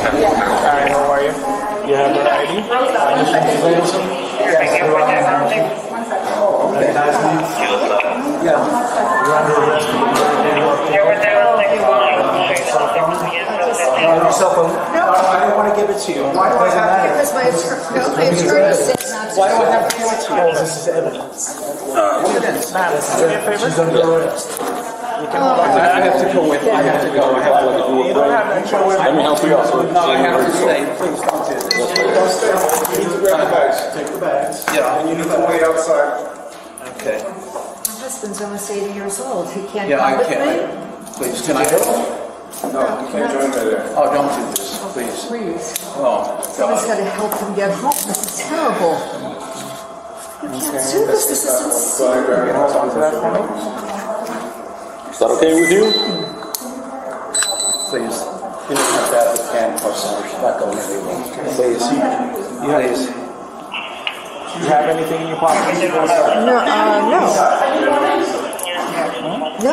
Hi, how are you? You have an ID? Your cell phone? No, I don't want to give it to you. Why do I have to? Because my attorney said not to. Why do I have to give it to you? This is evidence. Evidence. She's under arrest. I have to go with you. I have to go. I have to go. You don't have that choice. Let me help you out. No, I have to stay. Please don't do this. Don't stay. You need to grab the bags. Take the bags. Yeah. And you need to wait outside. Okay. My husband's almost 80 years old. He can't Yeah, come I with can't. me. Please, can I help? No, you can't join me there. Oh, don't do this, please. Please. Oh, Someone's got God. to help him get home. This is terrible. You can't do this. This is insane. Hold on to that for me. Is that okay with you? Please. You don't have that with handcuffs on her. She's not going anywhere. Please. Please. Do you have anything in your pocket? No, no. Do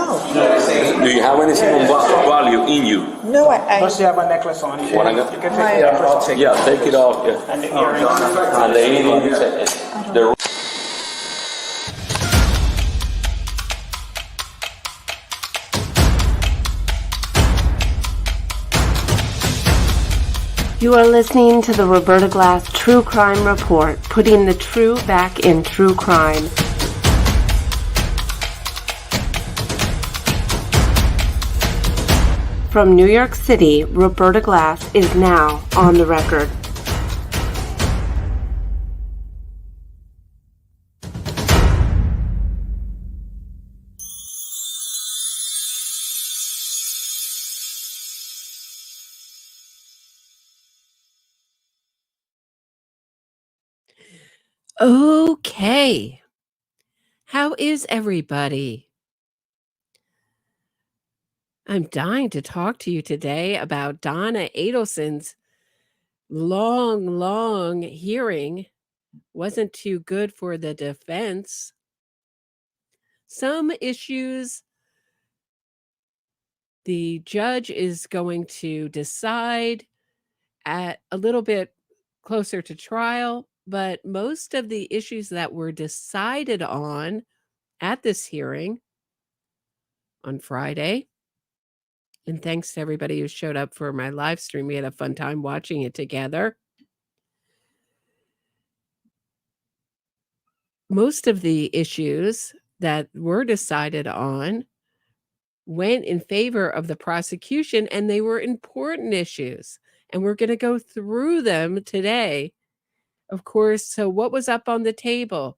you have anything of value in you? No, I Plus you have a necklace on. You What I can got? take the My- necklace I'll off. take Yeah, take it off. Yeah. And the earrings. And the earrings, the You are listening to the Roberta Glass True Crime Report, putting the true back in true crime. From New York City, Roberta Glass is now on the record. Okay. How is everybody? I'm dying to talk to you today about Donna Adelson's long hearing. Wasn't too good for the defense. Some issues the judge is going to decide at a little bit closer to trial, but most of the issues that were decided on at this hearing on Friday, and thanks to everybody who showed up for my live stream. We had a fun time watching it together. Most of the issues that were decided on went in favor of the prosecution, and they were important issues. And we're going to go through them today. Of course, so what was up on the table?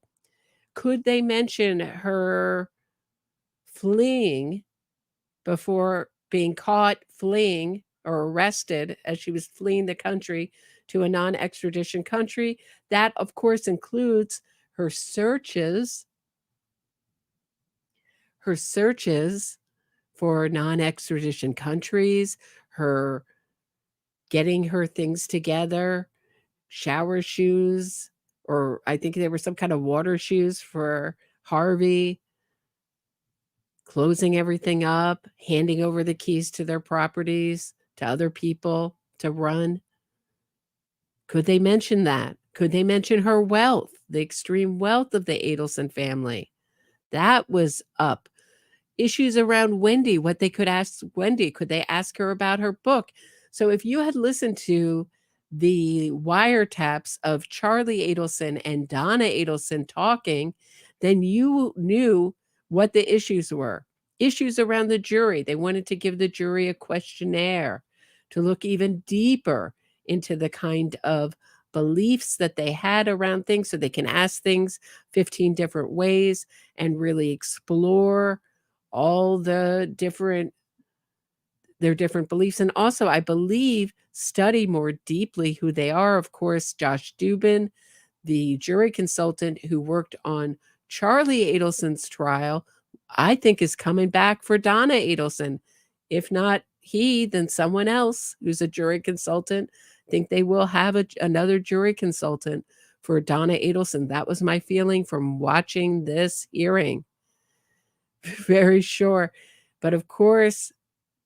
Could they mention her fleeing before being caught fleeing or arrested as she was fleeing the country to a non-extradition country? That, of course, includes her searches for non-extradition countries, her getting her things together, shower shoes, or I think there were some kind of water shoes for Harvey, closing everything up, handing over the keys to their properties to other people to run. Could they mention that? Could they mention her wealth, the extreme wealth of the Adelson family? That was up. Issues around Wendy, what they could ask Wendy. Could they ask her about her book? So if you had listened to the wiretaps of Charlie Adelson and Donna Adelson talking, then you knew what the issues were. Issues around the jury. They wanted to give the jury a questionnaire to look even deeper into the kind of beliefs that they had around things so they can ask things 15 different ways and really explore all their different beliefs. And also, I believe, study more deeply who they are. Of course, Josh Dubin, the jury consultant who worked on Charlie Adelson's trial, I think is coming back for Donna Adelson. If not he, then someone else who's a jury consultant. I think they will have another jury consultant for Donna Adelson. That was my feeling from watching this hearing. Very sure. But of course,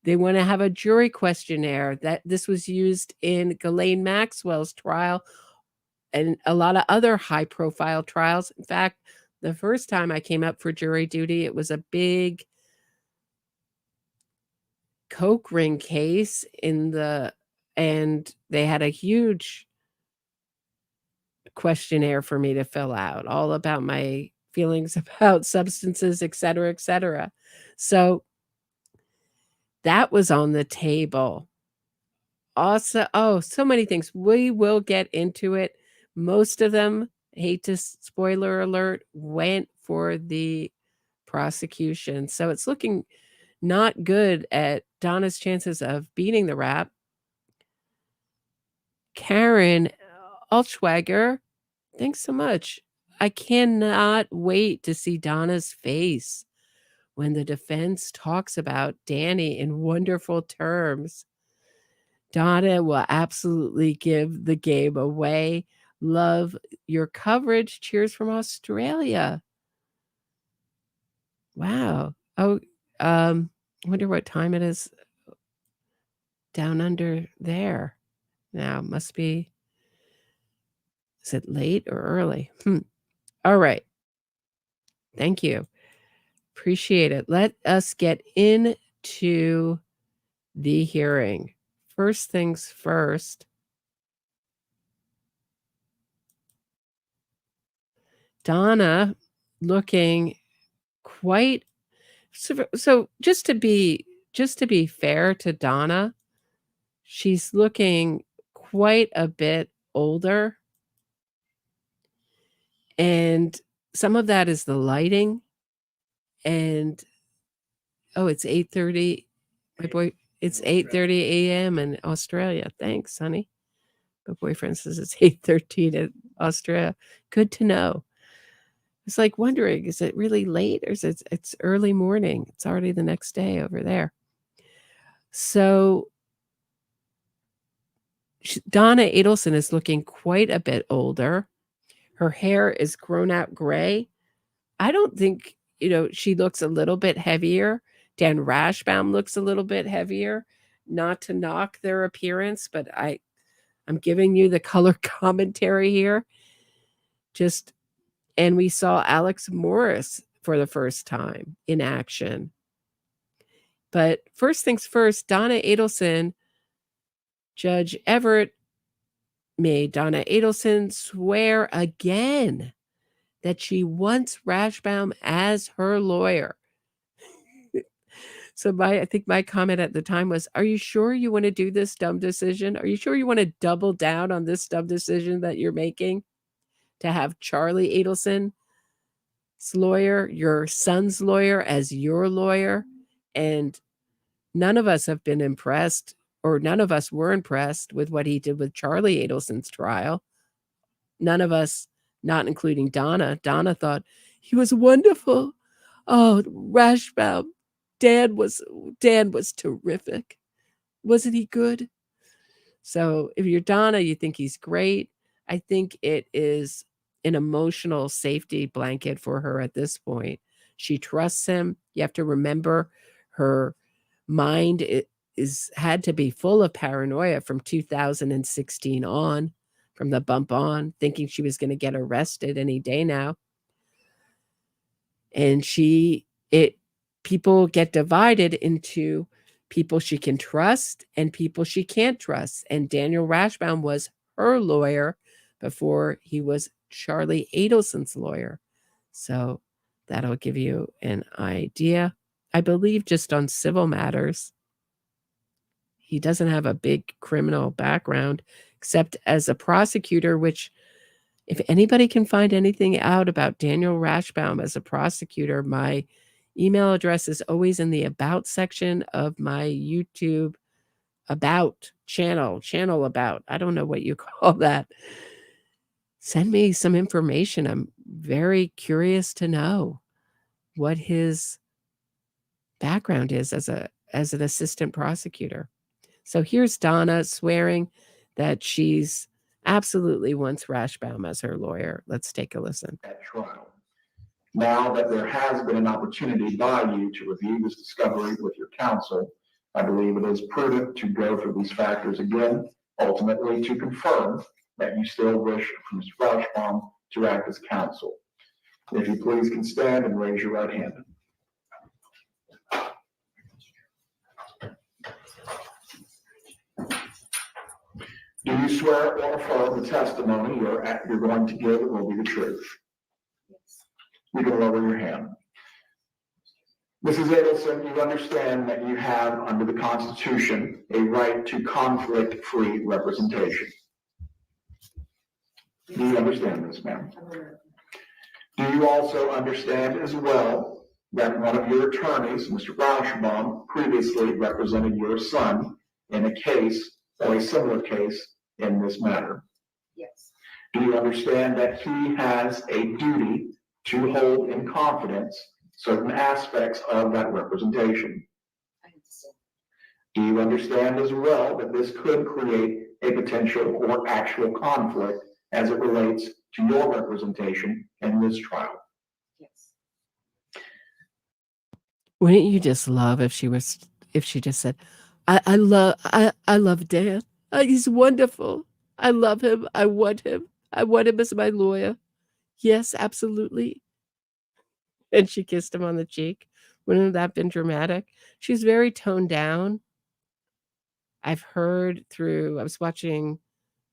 They want to have a jury questionnaire. That this was used in Ghislaine Maxwell's trial and a lot of other high-profile trials. In fact, the first time I came up for jury duty, it was a big coke ring case and they had a huge questionnaire for me to fill out, all about my feelings about substances, et cetera, et cetera. So that was on the table. Also, so many things. We will get into it. Most of them, hate to spoiler alert, went for the prosecution. So it's looking not good at Donna's chances of beating the rap. Karen Altschwager, thanks so much. I cannot wait to see Donna's face when the defense talks about Danny in wonderful terms. Donna will absolutely give the game away. Love your coverage. Cheers from Australia. Wow. Oh, I wonder what time it is down under there. Now, must be, is it late or early? All right. Thank you. Appreciate it. Let us get into the hearing. First things first. Donna looking quite so just to be fair to Donna, she's looking quite a bit older. And some of that is the lighting. And it's 8:30. It's 8:30 a.m. in Australia. Thanks, honey. My boyfriend says it's 8:13 in Australia. Good to know. It's like wondering, is it really late or is it's early morning? It's already the next day over there. So Donna Adelson is looking quite a bit older. Her hair is grown out gray. I don't think, she looks a little bit heavier. Dan Rashbaum looks a little bit heavier. Not to knock their appearance, but I'm giving you the color commentary here. And we saw Alex Morris for the first time in action. But first things first, Donna Adelson, Judge Everett made Donna Adelson swear again that she wants Rashbaum as her lawyer. So I think my comment at the time was, are you sure you want to do this dumb decision? Are you sure you want to double down on this dumb decision that you're making to have Charlie Adelson's lawyer, your son's lawyer, as your lawyer? And none of us have been impressed, or none of us were impressed with what he did with Charlie Adelson's trial. None of us, not including Donna. Donna thought he was wonderful. Oh, Rashbaum. Dan was terrific. Wasn't he good? So if you're Donna, you think he's great. I think it is an emotional safety blanket for her at this point. She trusts him. You have to remember her mind had to be full of paranoia from 2016 on, from the bump on, thinking she was going to get arrested any day now. And people get divided into people she can trust and people she can't trust. And Daniel Rashbaum was her lawyer before he was Charlie Adelson's lawyer. So that'll give you an idea. I believe just on civil matters, he doesn't have a big criminal background, except as a prosecutor, which if anybody can find anything out about Daniel Rashbaum as a prosecutor, my email address is always in the about section of my YouTube about channel about. I don't know what you call that. Send me some information. I'm very curious to know what his background is as an assistant prosecutor. So here's Donna swearing that she's absolutely wants Rashbaum as her lawyer. Let's take a listen. At trial. Now that there has been an opportunity by you to review this discovery with your counsel, I believe it is prudent to go through these factors again, ultimately to confirm that you still wish for Mr. Rachbaum to act as counsel. If you please can stand and raise your right hand. Do you swear or affirm the testimony you're going to give will be the truth? Yes. You can lower your hand. Mrs. Adelson, you understand that you have, under the Constitution, a right to conflict-free representation. Do you understand this, ma'am? Do you also understand as well that one of your attorneys, Mr. Rachbaum, previously represented your son in a case or a similar case in this matter? Yes. Do you understand that he has a duty to hold in confidence certain aspects of that representation? I understand. Do you understand as well that this could create a potential or actual conflict as it relates to your representation in this trial? Yes. Wouldn't you just love if she just said, I love Dan. He's wonderful. I love him. I want him. I want him as my lawyer. Yes, absolutely. And she kissed him on the cheek. Wouldn't that have been dramatic? She's very toned down. I was watching,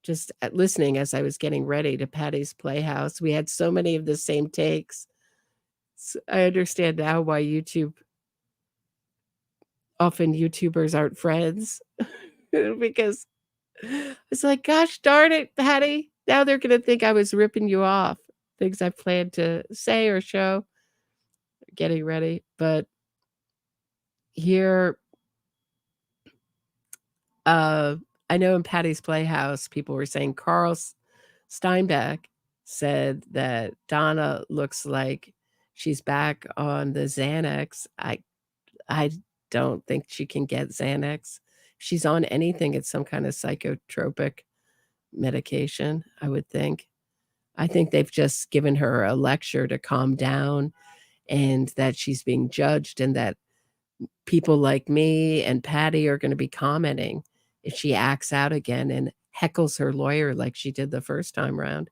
just listening as I was getting ready to Patty's Playhouse. We had so many of the same takes. So I understand now why often YouTubers aren't friends. Because it's like, gosh darn it, Patty. Now they're going to think I was ripping you off. Things I planned to say or show. Getting ready. But here, I know in Patty's Playhouse, people were saying Carl Steinbeck said that Donna looks like she's back on the Xanax. I don't think she can get Xanax. If she's on anything, it's some kind of psychotropic medication, I would think. I think they've just given her a lecture to calm down, and that she's being judged, and that people like me and Patty are going to be commenting if she acts out again and heckles her lawyer like she did the first time around.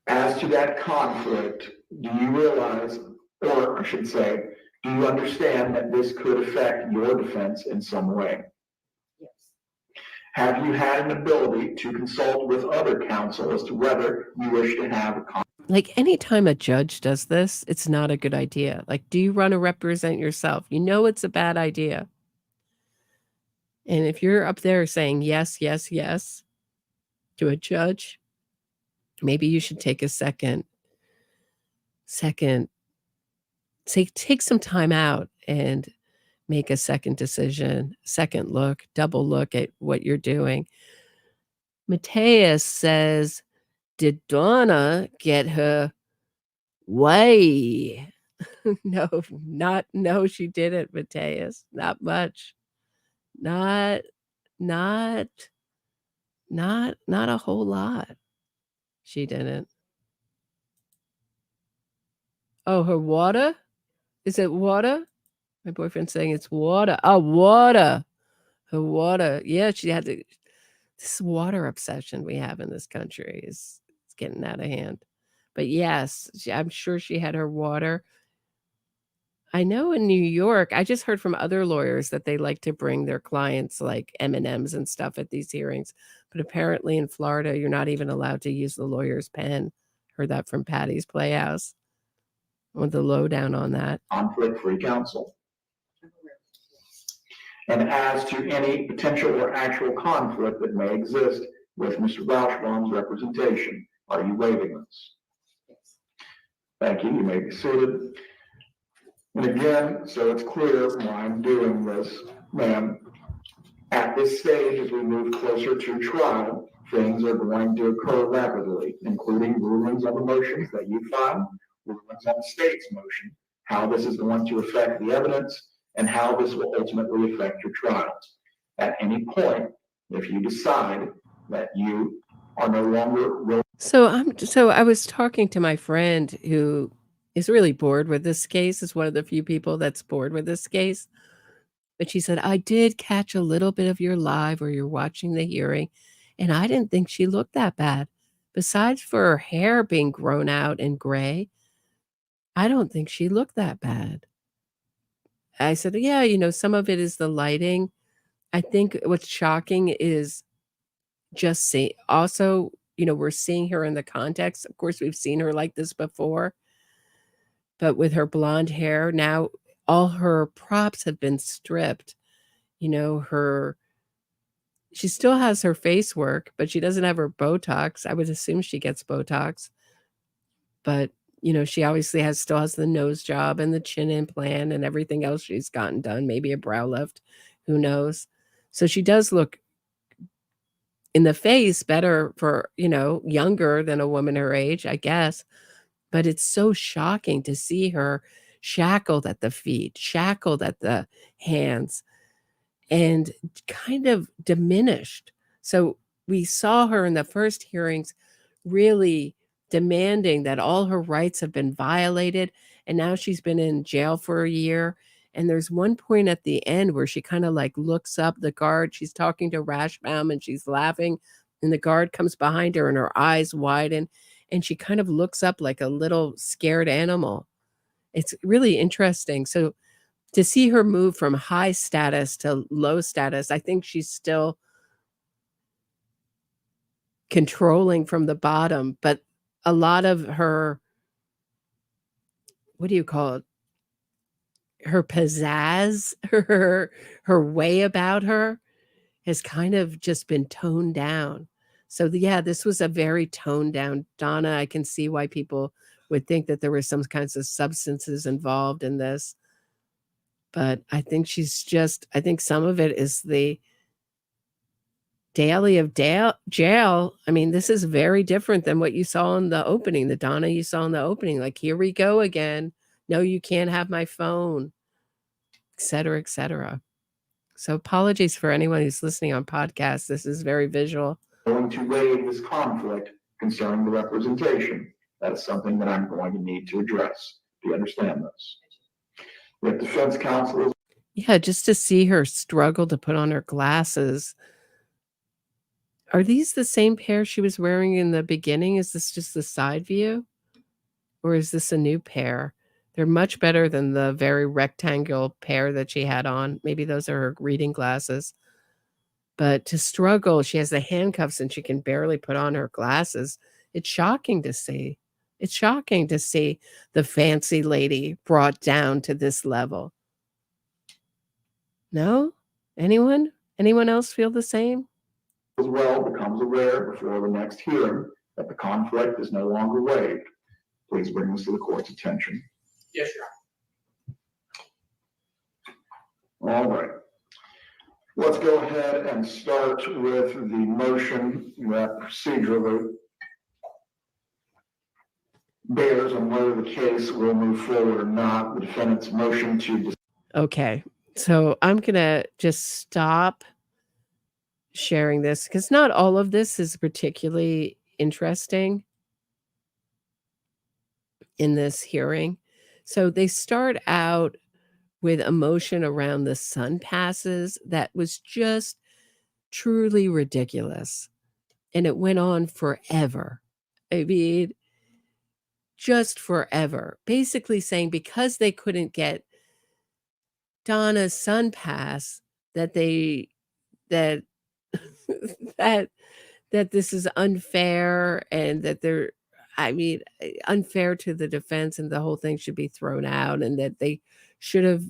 As to that conflict, do you realize, or I should say, do you understand that this could affect your defense in some way? Yes. Have you had an ability to consult with other counsel as to whether you wish to have a conflict? Like, anytime a judge does this, it's not a good idea. Like, do you want to represent yourself? You know it's a bad idea. And if you're up there saying yes, yes, yes to a judge, maybe you should take a second, take some time out and make a second decision, second look, double look at what you're doing. Mateus says, did Donna get her way? No, she didn't, Mateus. Not much. Not a whole lot. She didn't. Oh, her water? Is it water? My boyfriend's saying it's water. Oh, water. Her water. Yeah, she had to. This water obsession we have in this country is getting out of hand. But yes, I'm sure she had her water. I know in New York, I just heard from other lawyers that they like to bring their clients like M&Ms and stuff at these hearings. But apparently in Florida, you're not even allowed to use the lawyer's pen. Heard that from Patty's Playhouse. I want the lowdown on that. Conflict-free counsel. And as to any potential or actual conflict that may exist with Mr. Rachbaum's representation, are you waiving this? Yes. Thank you. You may be seated. And again, so it's clear why I'm doing this, ma'am, at this stage, as we move closer to trial, things are going to occur rapidly, including rulings on the motions that you filed, rulings on the state's motion, how this is going to affect the evidence, and how this will ultimately affect your trial. At any point, if you decide that you are no longer... So I was talking to my friend who is really bored with this case, is one of the few people that's bored with this case. But she said, I did catch a little bit of your live or you're watching the hearing, and I didn't think she looked that bad. Besides for her hair being grown out and gray, I don't think she looked that bad. I said, yeah, some of it is the lighting. I think what's shocking is just see also, we're seeing her in the context. Of course, we've seen her like this before, but with her blonde hair, now all her props have been stripped. She still has her face work, but she doesn't have her Botox. I would assume she gets Botox. But, she obviously still has the nose job and the chin implant and everything else she's gotten done, maybe a brow lift, who knows. So she does look in the face better for, younger than a woman her age, I guess. But it's so shocking to see her shackled at the feet, shackled at the hands, and kind of diminished. So we saw her in the first hearings really demanding that all her rights have been violated, and now she's been in jail for a year. And there's one point at the end where she kind of like looks up the guard. She's talking to Rachbaum and she's laughing, and the guard comes behind her and her eyes widen, and she kind of looks up like a little scared animal. It's really interesting. So to see her move from high status to low status, I think she's still controlling from the bottom, but a lot of her, what do you call it? Her pizzazz, her way about her has kind of just been toned down. So yeah, this was a very toned down Donna. I can see why people would think that there were some kinds of substances involved in this. But I think I think some of it is the daily of jail. I mean, this is very different than what you saw in the opening, the Donna you saw in the opening. Like, here we go again. No, you can't have my phone, et cetera, et cetera. So apologies for anyone who's listening on podcasts. This is very visual. Going to raise this conflict concerning the representation. That's something that I'm going to need to address. Do you understand this? The defense counsel. Yeah, just to see her struggle to put on her glasses. Are these the same pair she was wearing in the beginning? Is this just the side view? Or is this a new pair? They're much better than the very rectangular pair that she had on. Maybe those are her reading glasses. But to struggle, she has the handcuffs and she can barely put on her glasses. It's shocking to see. It's shocking to see the fancy lady brought down to this level. No? Anyone? Anyone else feel the same? As well becomes aware before the next hearing that the conflict is no longer waived. Please bring this to the court's attention. Yes, Your Honor. All right. Let's go ahead and start with the motion that procedurally bears on whether the case will move forward or not. The defendant's motion to. Okay, so I'm going to just stop sharing this because not all of this is particularly interesting in this hearing. So they start out with a motion around the sun passes that was just truly ridiculous. And it went on forever. I mean, just forever. Basically saying because they couldn't get Donna's sun pass, that that this is unfair and that they're, I mean, unfair to the defense and the whole thing should be thrown out, and that they should have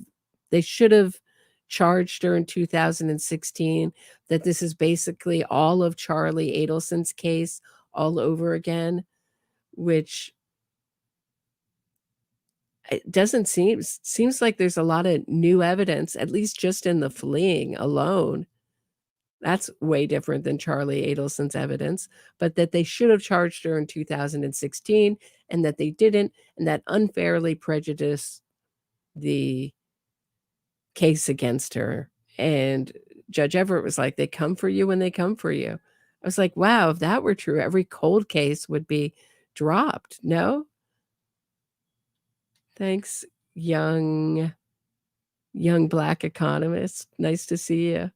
charged her in 2016, that this is basically all of Charlie Adelson's case all over again, which it doesn't seems like there's a lot of new evidence, at least just in the fleeing alone. That's way different than Charlie Adelson's evidence, but that they should have charged her in 2016 and that they didn't, and that unfairly prejudiced the case against her. And Judge Everett was like, they come for you when they come for you. I was like, wow, if that were true, every cold case would be dropped. No? Thanks, young young Black economist. Nice to see you.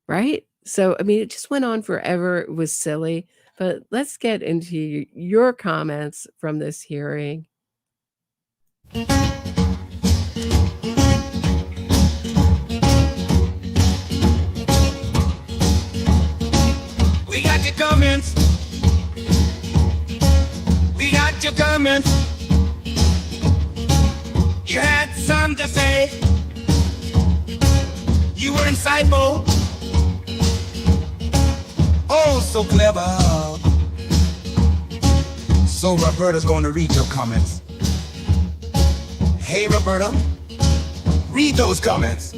Right? So, I mean, it just went on forever. It was silly. But let's get into your comments from this hearing. We got your comments. We got your comments. You had something to say. You were insightful. Oh, so clever. So Roberta's going to read your comments. Hey, Roberta, read those comments.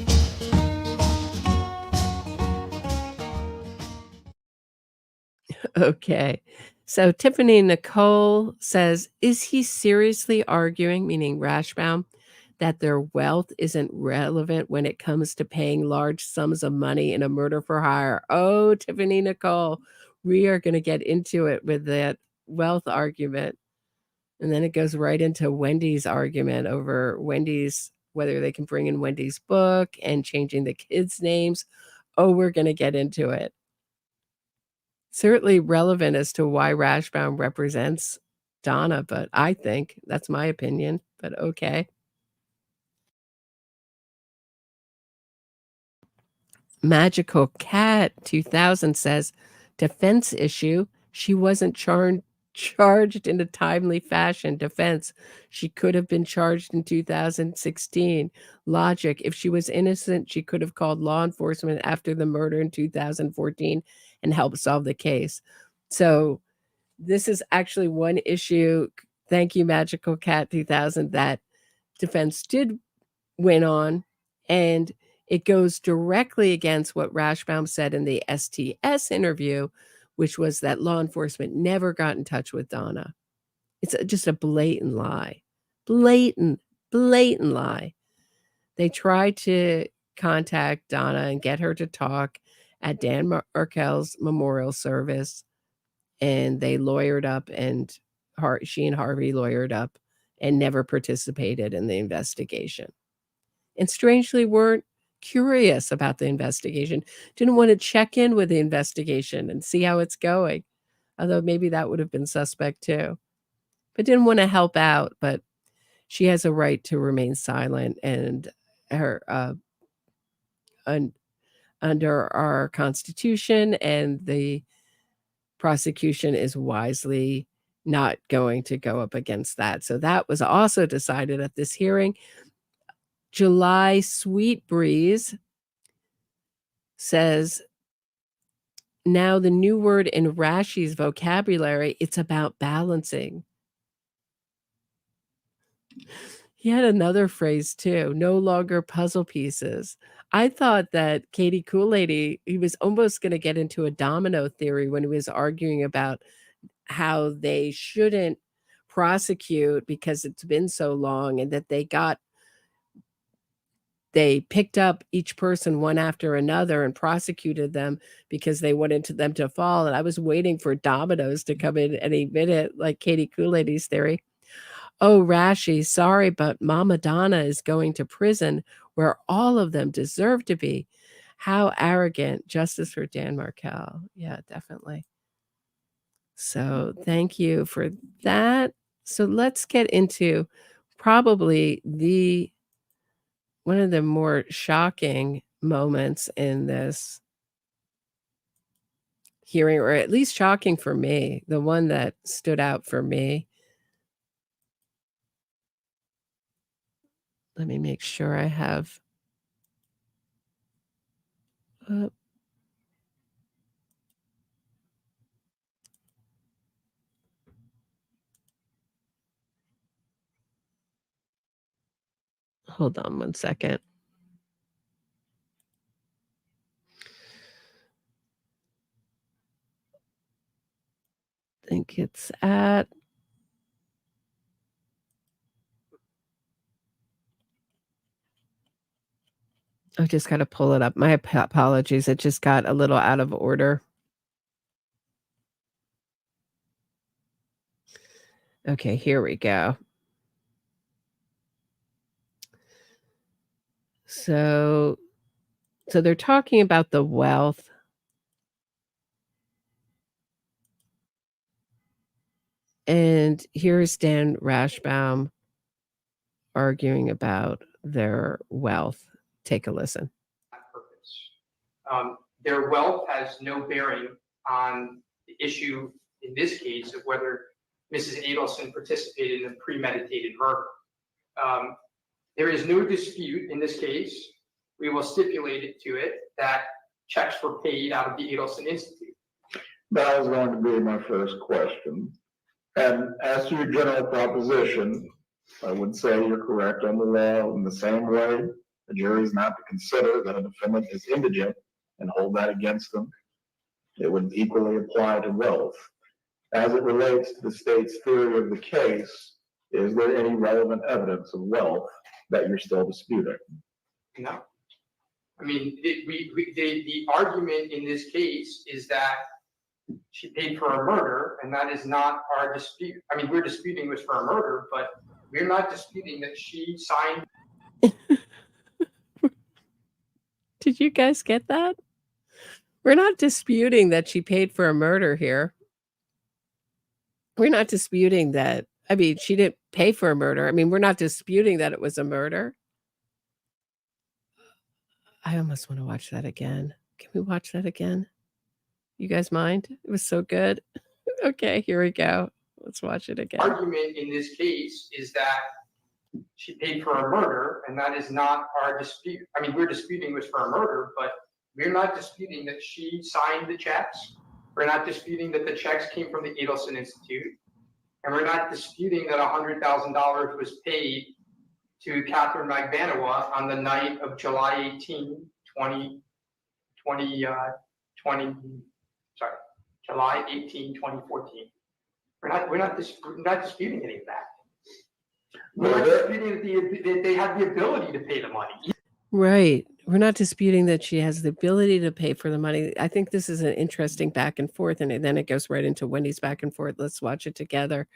Okay. So Tiffany Nicole says, is he seriously arguing, meaning Rashbaum, that their wealth isn't relevant when it comes to paying large sums of money in a murder for hire? Oh, Tiffany Nicole, we are going to get into it with that wealth argument. And then it goes right into Wendy's argument over Wendy's, whether they can bring in Wendy's book and changing the kids' names. Oh, we're going to get into it. Certainly relevant as to why Rashbaum represents Donna, but I think that's my opinion, but okay. Magical Cat 2000 says, defense issue. She wasn't charged in a timely fashion. Defense. She could have been charged in 2016. Logic. If she was innocent, she could have called law enforcement after the murder in 2014 and helped solve the case. So this is actually one issue. Thank you, Magical Cat 2000, that defense did win on. And it goes directly against what Rashbaum said in the STS interview, which was that law enforcement never got in touch with Donna. It's just a blatant lie. Blatant lie. They tried to contact Donna and get her to talk at Dan Markel's memorial service, and they lawyered up, and she and Harvey lawyered up and never participated in the investigation. And strangely weren't curious about the investigation, didn't want to check in with the investigation and see how it's going, although maybe that would have been suspect too, but didn't want to help out. But she has a right to remain silent, and her under our Constitution, and the prosecution is wisely not going to go up against that. So that was also decided at this hearing. July Sweet Breeze says, now the new word in Rashi's vocabulary, it's about balancing. He had another phrase too, no longer puzzle pieces. I thought that Katie Kool-Lady, he was almost going to get into a domino theory when he was arguing about how they shouldn't prosecute because it's been so long, and that they picked up each person one after another and prosecuted them because they wanted them to fall. And I was waiting for dominoes to come in any minute, like Katie Kool-Lady's theory. Oh, Rashi, sorry, but Mama Donna is going to prison where all of them deserve to be. How arrogant. Justice for Dan Markel. Yeah, definitely. So thank you for that. So let's get into probably one of the more shocking moments in this hearing, or at least shocking for me, the one that stood out for me. Let me make sure I have. Hold on one second. I think it's at. I just got to pull it up. My apologies. It just got a little out of order. Okay, here we go. So they're talking about the wealth. And here's Dan Rashbaum arguing about their wealth. Take a listen. Purpose. Their wealth has no bearing on the issue in this case of whether Mrs. Adelson participated in a premeditated murder. There is no dispute in this case. We will stipulate it to it that checks were paid out of the Adelson Institute. That was going to be my first question. And as to your general proposition, I would say you're correct on the law in the same way. The jury is not to consider that a defendant is indigent and hold that against them. It would equally apply to wealth. As it relates to the state's theory of the case, is there any relevant evidence of wealth that you're still disputing? No. I mean, the argument in this case is that she paid for a murder, and that is not our dispute. I mean, we're disputing was for a murder, but we're not disputing that she signed. Did you guys get that? We're not disputing that she paid for a murder here. We're not disputing that. I mean, she didn't pay for a murder. I mean, we're not disputing that it was a murder. I almost want to watch that again. Can we watch that again? You guys mind? It was so good. Okay, here we go. Let's watch it again. Argument in this case is that she paid for a murder, and that is not our dispute. I mean, we're disputing was for a murder, but we're not disputing that she signed the checks. We're not disputing that the checks came from the Adelson Institute. And we're not disputing that $100,000 was paid to Catherine Magbanua on the night of July 18, 2014. We're not disputing any of that. We're not disputing that they have the ability to pay the money. Right. We're not disputing that she has the ability to pay for the money. I think this is an interesting back and forth, and then it goes right into Wendy's back and forth. Let's watch it together.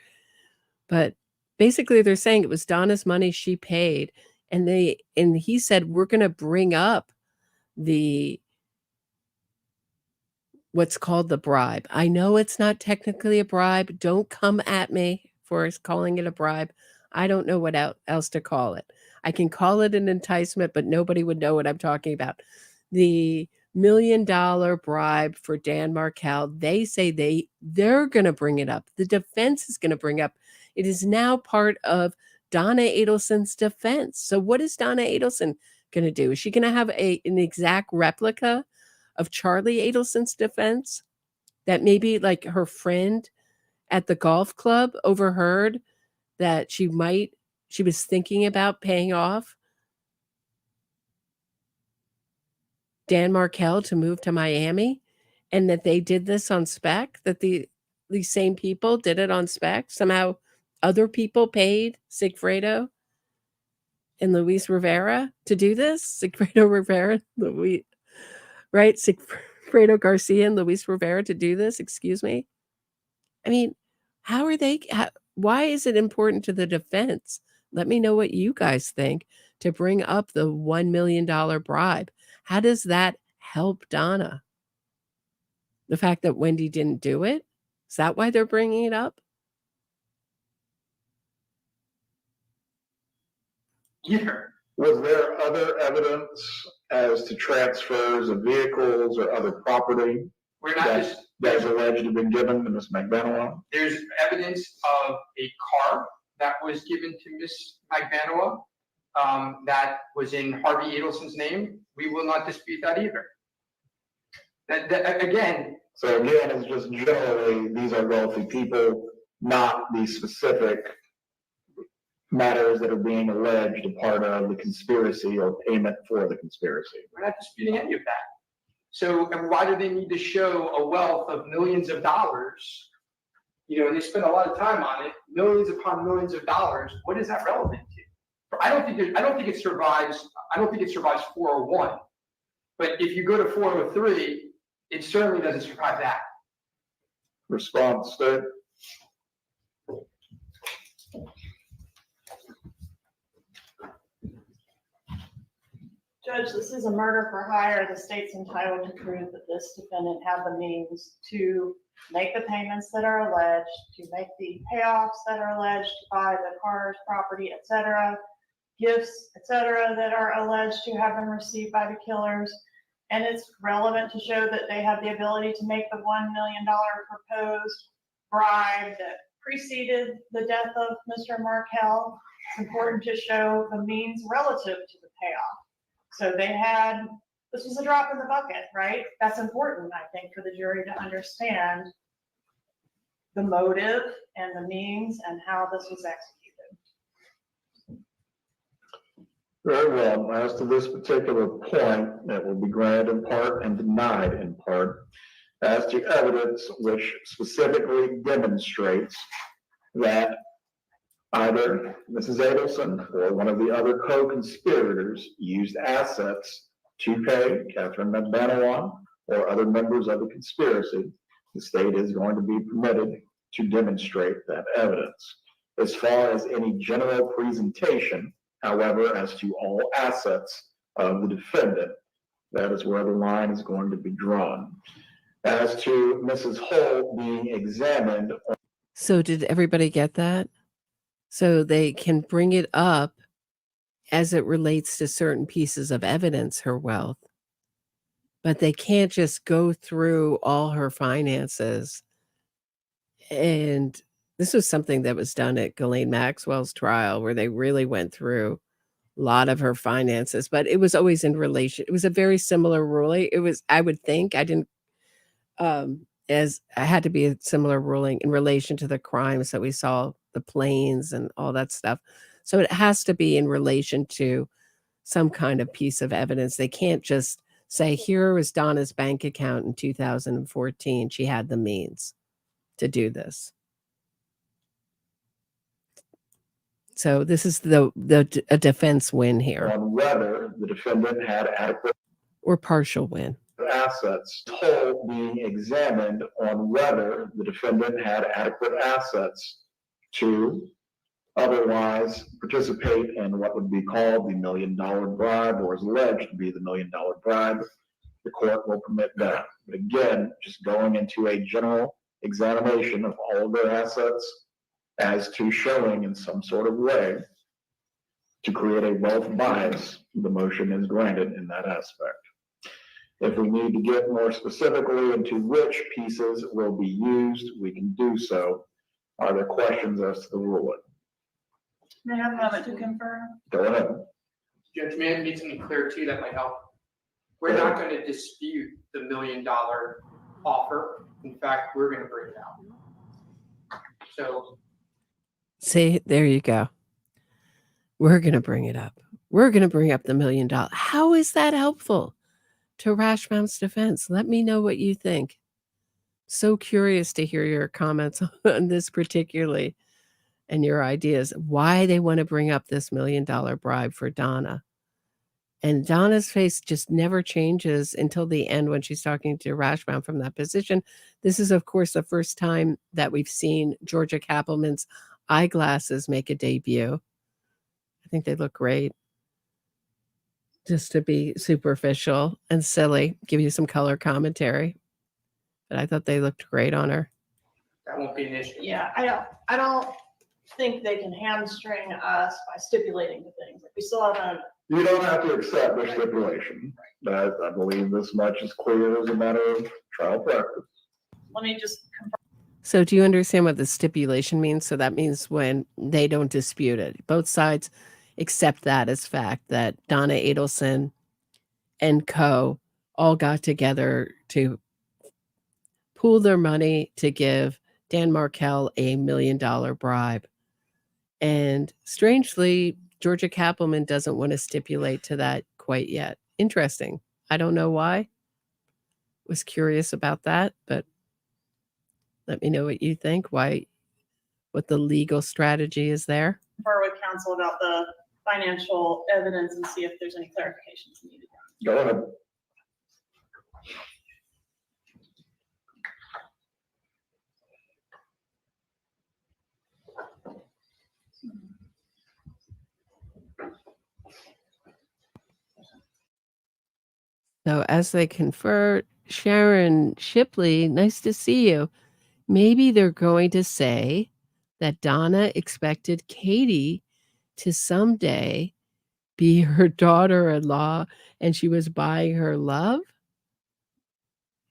But basically, they're saying it was Donna's money she paid, and he said, we're going to bring up what's called the bribe. I know it's not technically a bribe. Don't come at me for calling it a bribe. I don't know what else to call it. I can call it an enticement, but nobody would know what I'm talking about. The $1 million bribe for Dan Markel, they say they're going to bring it up. The defense is going to bring up. It is now part of Donna Adelson's defense. So what is Donna Adelson going to do? Is she going to have an exact replica of Charlie Adelson's defense that maybe like her friend at the golf club overheard that she was thinking about paying off Dan Markel to move to Miami, and that they did this on spec, that these same people did it on spec. Somehow other people paid Sigfredo and Luis Rivera to do this. Sigfredo Rivera, right? Sigfredo Garcia and Luis Rivera to do this, excuse me. I mean, why is it important to the defense? Let me know what you guys think to bring up the $1 million bribe. How does that help Donna? The fact that Wendy didn't do it? Is that why they're bringing it up? Yeah. Was there other evidence as to transfers of vehicles or other property We're not that just. is alleged to have been given to Ms. Magbanua? There's evidence of a car that was given to Ms. Magbanua that was in Harvey Adelson's name. We will not dispute that either. Again. So again, it's just generally, these are wealthy people, not the specific matters that are being alleged a part of the conspiracy or payment for the conspiracy. We're not disputing any of that. So why do they need to show a wealth of millions of dollars? You know, and they spend a lot of time on it, millions upon millions of dollars. What is that relevant to? I don't think it survives 401. But if you go to 403, it certainly doesn't survive that. Response, State. Judge, this is a murder for hire. The state's entitled to prove that this defendant had the means to make the payments that are alleged, to make the payoffs that are alleged, to buy the cars, property, etc., gifts, etc., that are alleged to have been received by the killers. And it's relevant to show that they have the ability to make the $1 million proposed bribe that preceded the death of Mr. Markel. It's important to show the means relative to the payoff. So they had, this was a drop in the bucket, right? That's important, I think, for the jury to understand the motive and the means and how this was executed. Very well. As to this particular point, it will be granted in part and denied in part. As to evidence which specifically demonstrates that either Mrs. Adelson or one of the other co-conspirators used assets to pay Catherine McManawan or other members of the conspiracy, the state is going to be permitted to demonstrate that evidence. As far as any general presentation, however, as to all assets of the defendant, that is where the line is going to be drawn. As to Mrs. Hull being examined. So did everybody get that? So they can bring it up as it relates to certain pieces of evidence, her wealth, but they can't just go through all her finances. And this was something that was done at Ghislaine Maxwell's trial, where they really went through a lot of her finances, but it was always in relation. It was a very similar ruling. It was, I would think, I didn't, as I had to be a similar ruling in relation to the crimes that we saw, the planes and all that stuff. So it has to be in relation to some kind of piece of evidence. They can't just say, here was Donna's bank account in 2014. She had the means to do this. So this is a defense win here. On whether the defendant had adequate or partial win. Assets. Hull being examined on whether the defendant had adequate assets to otherwise participate in what would be called the $1 million bribe, or is alleged to be the $1 million bribe. The court will permit that. But again, just going into a general examination of all of their assets as to showing in some sort of way to create a wealth bias, the motion is granted in that aspect. If we need to get more specifically into which pieces will be used, we can do so. Are there questions as to the ruling? May I have a moment to confirm? Go ahead. Judge, may I need something clear too that might help? We're not going to dispute the $1 million offer. In fact, we're going to bring it out. So. See, there you go. We're going to bring it up. We're going to bring up the $1 million. How is that helpful to Rashbaum's defense? Let me know what you think. So curious to hear your comments on this particularly and your ideas, why they want to bring up this $1 million bribe for Donna. And Donna's face just never changes until the end when she's talking to Rashbaum from that position. This is, of course, the first time that we've seen Georgia Kappelman's eyeglasses make a debut. I think they look great. Just to be superficial and silly, give you some color commentary. But I thought they looked great on her. That won't be an issue. Yeah, I don't think they can hamstring us by stipulating the things. Like we still haven't. You don't have to accept the stipulation. I believe this much is clear as a matter of trial practice. Let me just confirm. So do you understand what the stipulation means? So that means when they don't dispute it. Both sides accept that as fact, that Donna Adelson and co. all got together to pool their money to give Dan Markel a $1 million bribe. And strangely, Georgia Kappelman doesn't want to stipulate to that quite yet. Interesting. I don't know why. Was curious about that, but let me know what you think. What the legal strategy is there. Confer with counsel about the financial evidence and see if there's any clarifications needed. Go ahead. So as they convert, Sharon Shipley, nice to see you. Maybe they're going to say that Donna expected Katie to someday be her daughter-in-law and she was buying her love?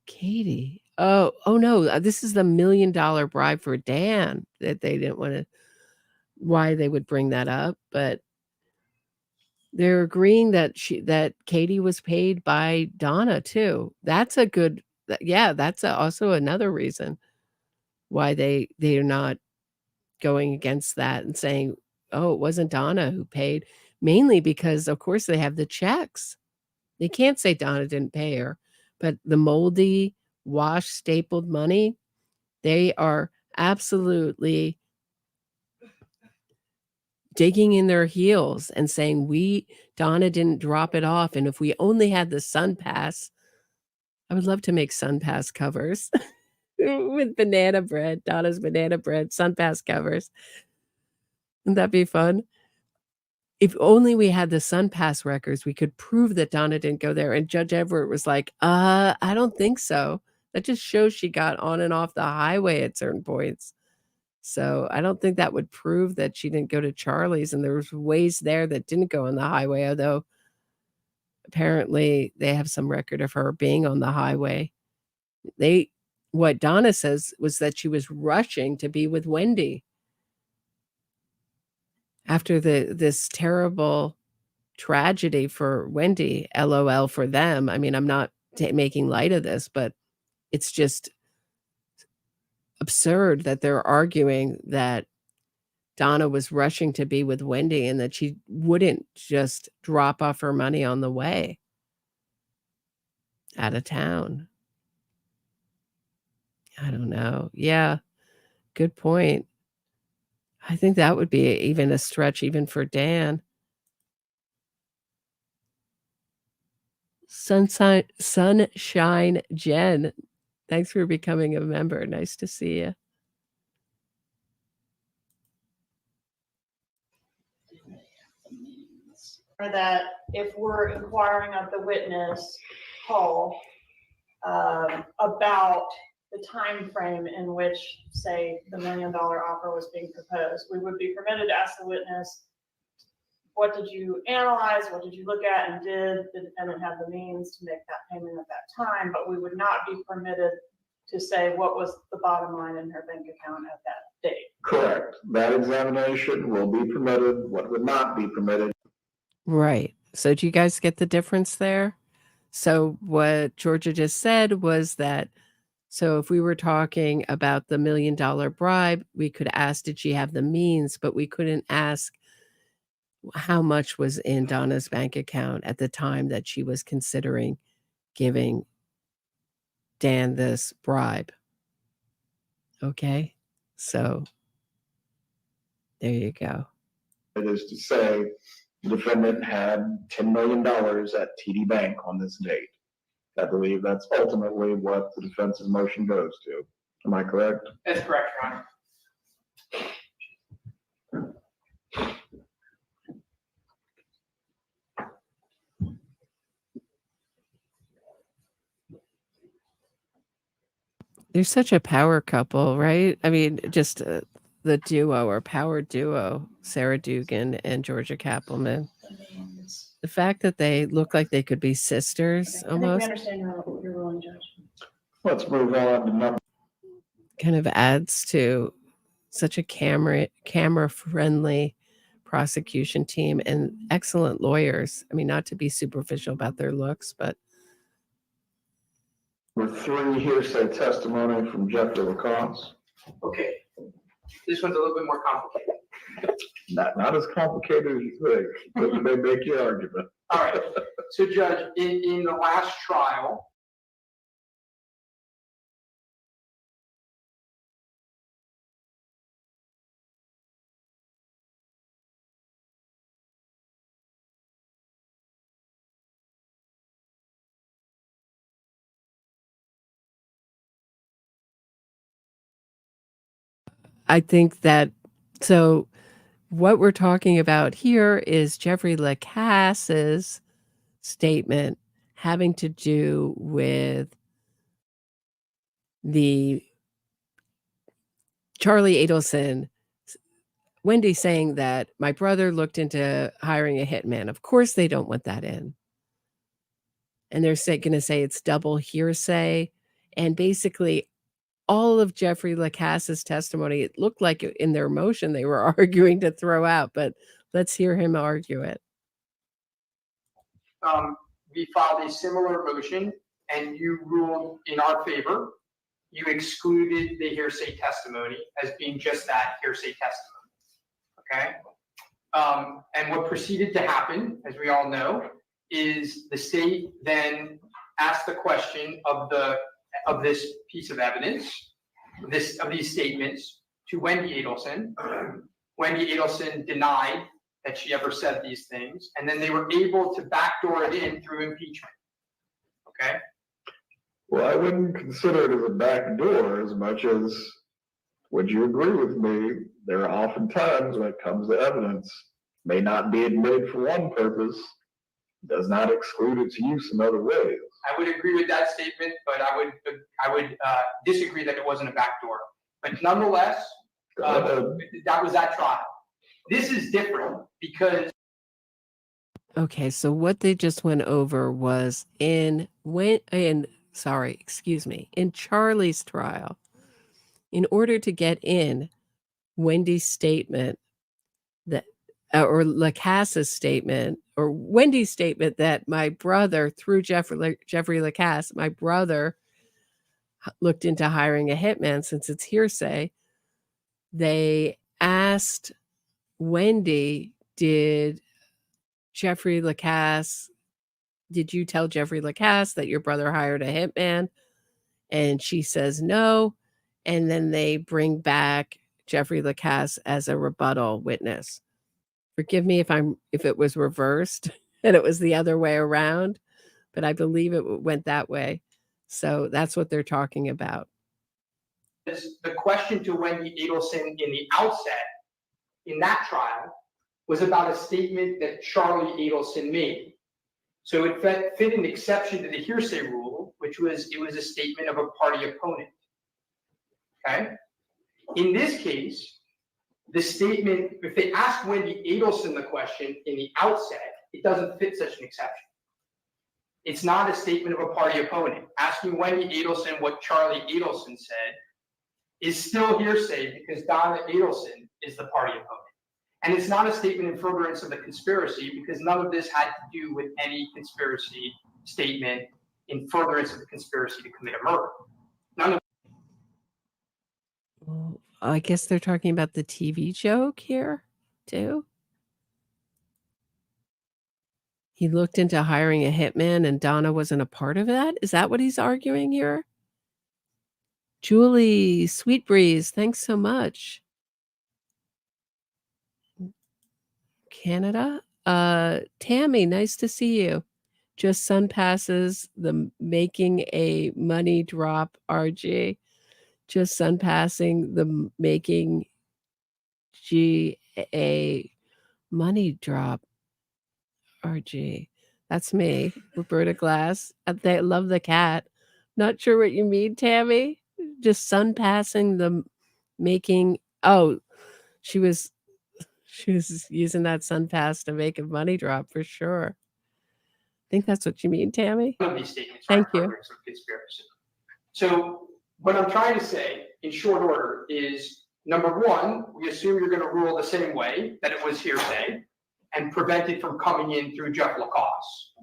Katie. Oh no, this is the $1 million bribe for Dan that they didn't want to, why they would bring that up, but they're agreeing that Katie was paid by Donna too. That's a good, yeah, that's also another reason why they're not going against that and saying, oh, it wasn't Donna who paid, mainly because of course they have the checks. They can't say Donna didn't pay her, but the moldy, wash stapled money, they are absolutely digging in their heels and saying, Donna didn't drop it off. And if we only had the Sun Pass, I would love to make Sun Pass covers with banana bread, Donna's banana bread, Sun Pass covers. Wouldn't that be fun? If only we had the Sun Pass records, we could prove that Donna didn't go there. And Judge Everett was like, I don't think so. That just shows she got on and off the highway at certain points. So I don't think that would prove that she didn't go to Charlie's. And there was ways there that didn't go on the highway, although apparently they have some record of her being on the highway. What Donna says was that she was rushing to be with Wendy after this terrible tragedy for Wendy. LOL for them. I mean, I'm not making light of this, but it's just absurd that they're arguing that Donna was rushing to be with Wendy and that she wouldn't just drop off her money on the way out of town. I don't know. Yeah, good point. I think that would be even a stretch even for Dan. Sunshine Jen, thanks for becoming a member. Nice to see you. Or that if we're inquiring of the witness, Paul, about the time frame in which, say, the $1 million offer was being proposed, we would be permitted to ask the witness, what did you analyze? What did you look at? And did the defendant have the means to make that payment at that time? But we would not be permitted to say what was the bottom line in her bank account at that date. Correct. That examination will be permitted. What would not be permitted. Right. So do you guys get the difference there? So what Georgia just said was that, so if we were talking about the $1 million bribe, we could ask, did she have the means? But we couldn't ask how much was in Donna's bank account at the time that she was considering giving Dan this bribe. Okay. So there you go. It is to say the defendant had $10 million at TD Bank on this date. I believe that's ultimately what the defense's motion goes to. Am I correct? That's correct, Your Honor. They're such a power couple, right? I mean, just the duo or power duo, Sarah Dugan and Georgia Kappelman. The fact that they look like they could be sisters I think we almost understand your ruling, Judge. Let's move on to number. kind of adds to such a camera friendly prosecution team and excellent lawyers. I mean, not to be superficial about their looks, but With 3 hearsay testimony from Jeffrey Lacoste. Okay, this one's a little bit more complicated. Not as complicated as you think, but they make your argument. All right, so Judge, in the last trial, I think that, so what we're talking about here is Jeffrey Lacasse's statement having to do with the Charlie Adelson, Wendy saying that my brother looked into hiring a hitman. Of course they don't want that in. And they're going to say it's double hearsay. And basically all of Jeffrey Lacasse's testimony, it looked like in their motion they were arguing to throw out, but let's hear him argue it. We filed a similar motion and you ruled in our favor. You excluded the hearsay testimony as being just that, hearsay testimony. Okay? And what proceeded to happen, as we all know, is the state then asked the question of this piece of evidence, of these statements to Wendy Adelson. Wendy Adelson denied that she ever said these things, and then they were able to backdoor it in through impeachment. Okay? Well, I wouldn't consider it as a backdoor as much as, would you agree with me, there are often times when it comes to evidence, may not be admitted for one purpose, does not exclude its use in other ways. I would agree with that statement, but I would disagree that it wasn't a backdoor. But nonetheless, that was that trial. This is different because. Okay, so what they just went over was in Charlie's trial, in order to get in Wendy's statement that, or Lacasse's statement, or Wendy's statement that my brother, through Jeffrey Lacasse, my brother looked into hiring a hitman, since it's hearsay, they asked Wendy, did you tell Jeffrey Lacasse that your brother hired a hitman? And she says no. And then they bring back Jeffrey Lacasse as a rebuttal witness. Forgive me if it was reversed and it was the other way around, but I believe it went that way. So that's what they're talking about. The question to Wendy Adelson in the outset in that trial was about a statement that Charlie Adelson made. So it fit an exception to the hearsay rule, which was, it was a statement of a party opponent. Okay? In this case, the statement, if they ask Wendy Adelson the question in the outset, it doesn't fit such an exception. It's not a statement of a party opponent. Asking Wendy Adelson what Charlie Adelson said is still hearsay because Donna Adelson is the party opponent. And it's not a statement in furtherance of the conspiracy because none of this had to do with any conspiracy statement in furtherance of the conspiracy to commit a murder. None of. Well, I guess they're talking about the TV joke here, too. He looked into hiring a hitman and Donna wasn't a part of that? Is that what he's arguing here? Julie, Sweet Breeze, thanks so much. Canada. Tammy, nice to see you. Just Sun passes the making a money drop RG. Just Sun passing the making a money drop RG. That's me, Roberta Glass. They love the cat. Not sure what you mean, Tammy. Just Sun passing the making. Oh, she was using that sun pass to make a money drop for sure. I think that's what you mean, Tammy. None of these statements Thank you. Of conspiracy. So what I'm trying to say in short order is, number one, we assume you're going to rule the same way, that it was hearsay, and prevent it from coming in through Jeff Lacasse.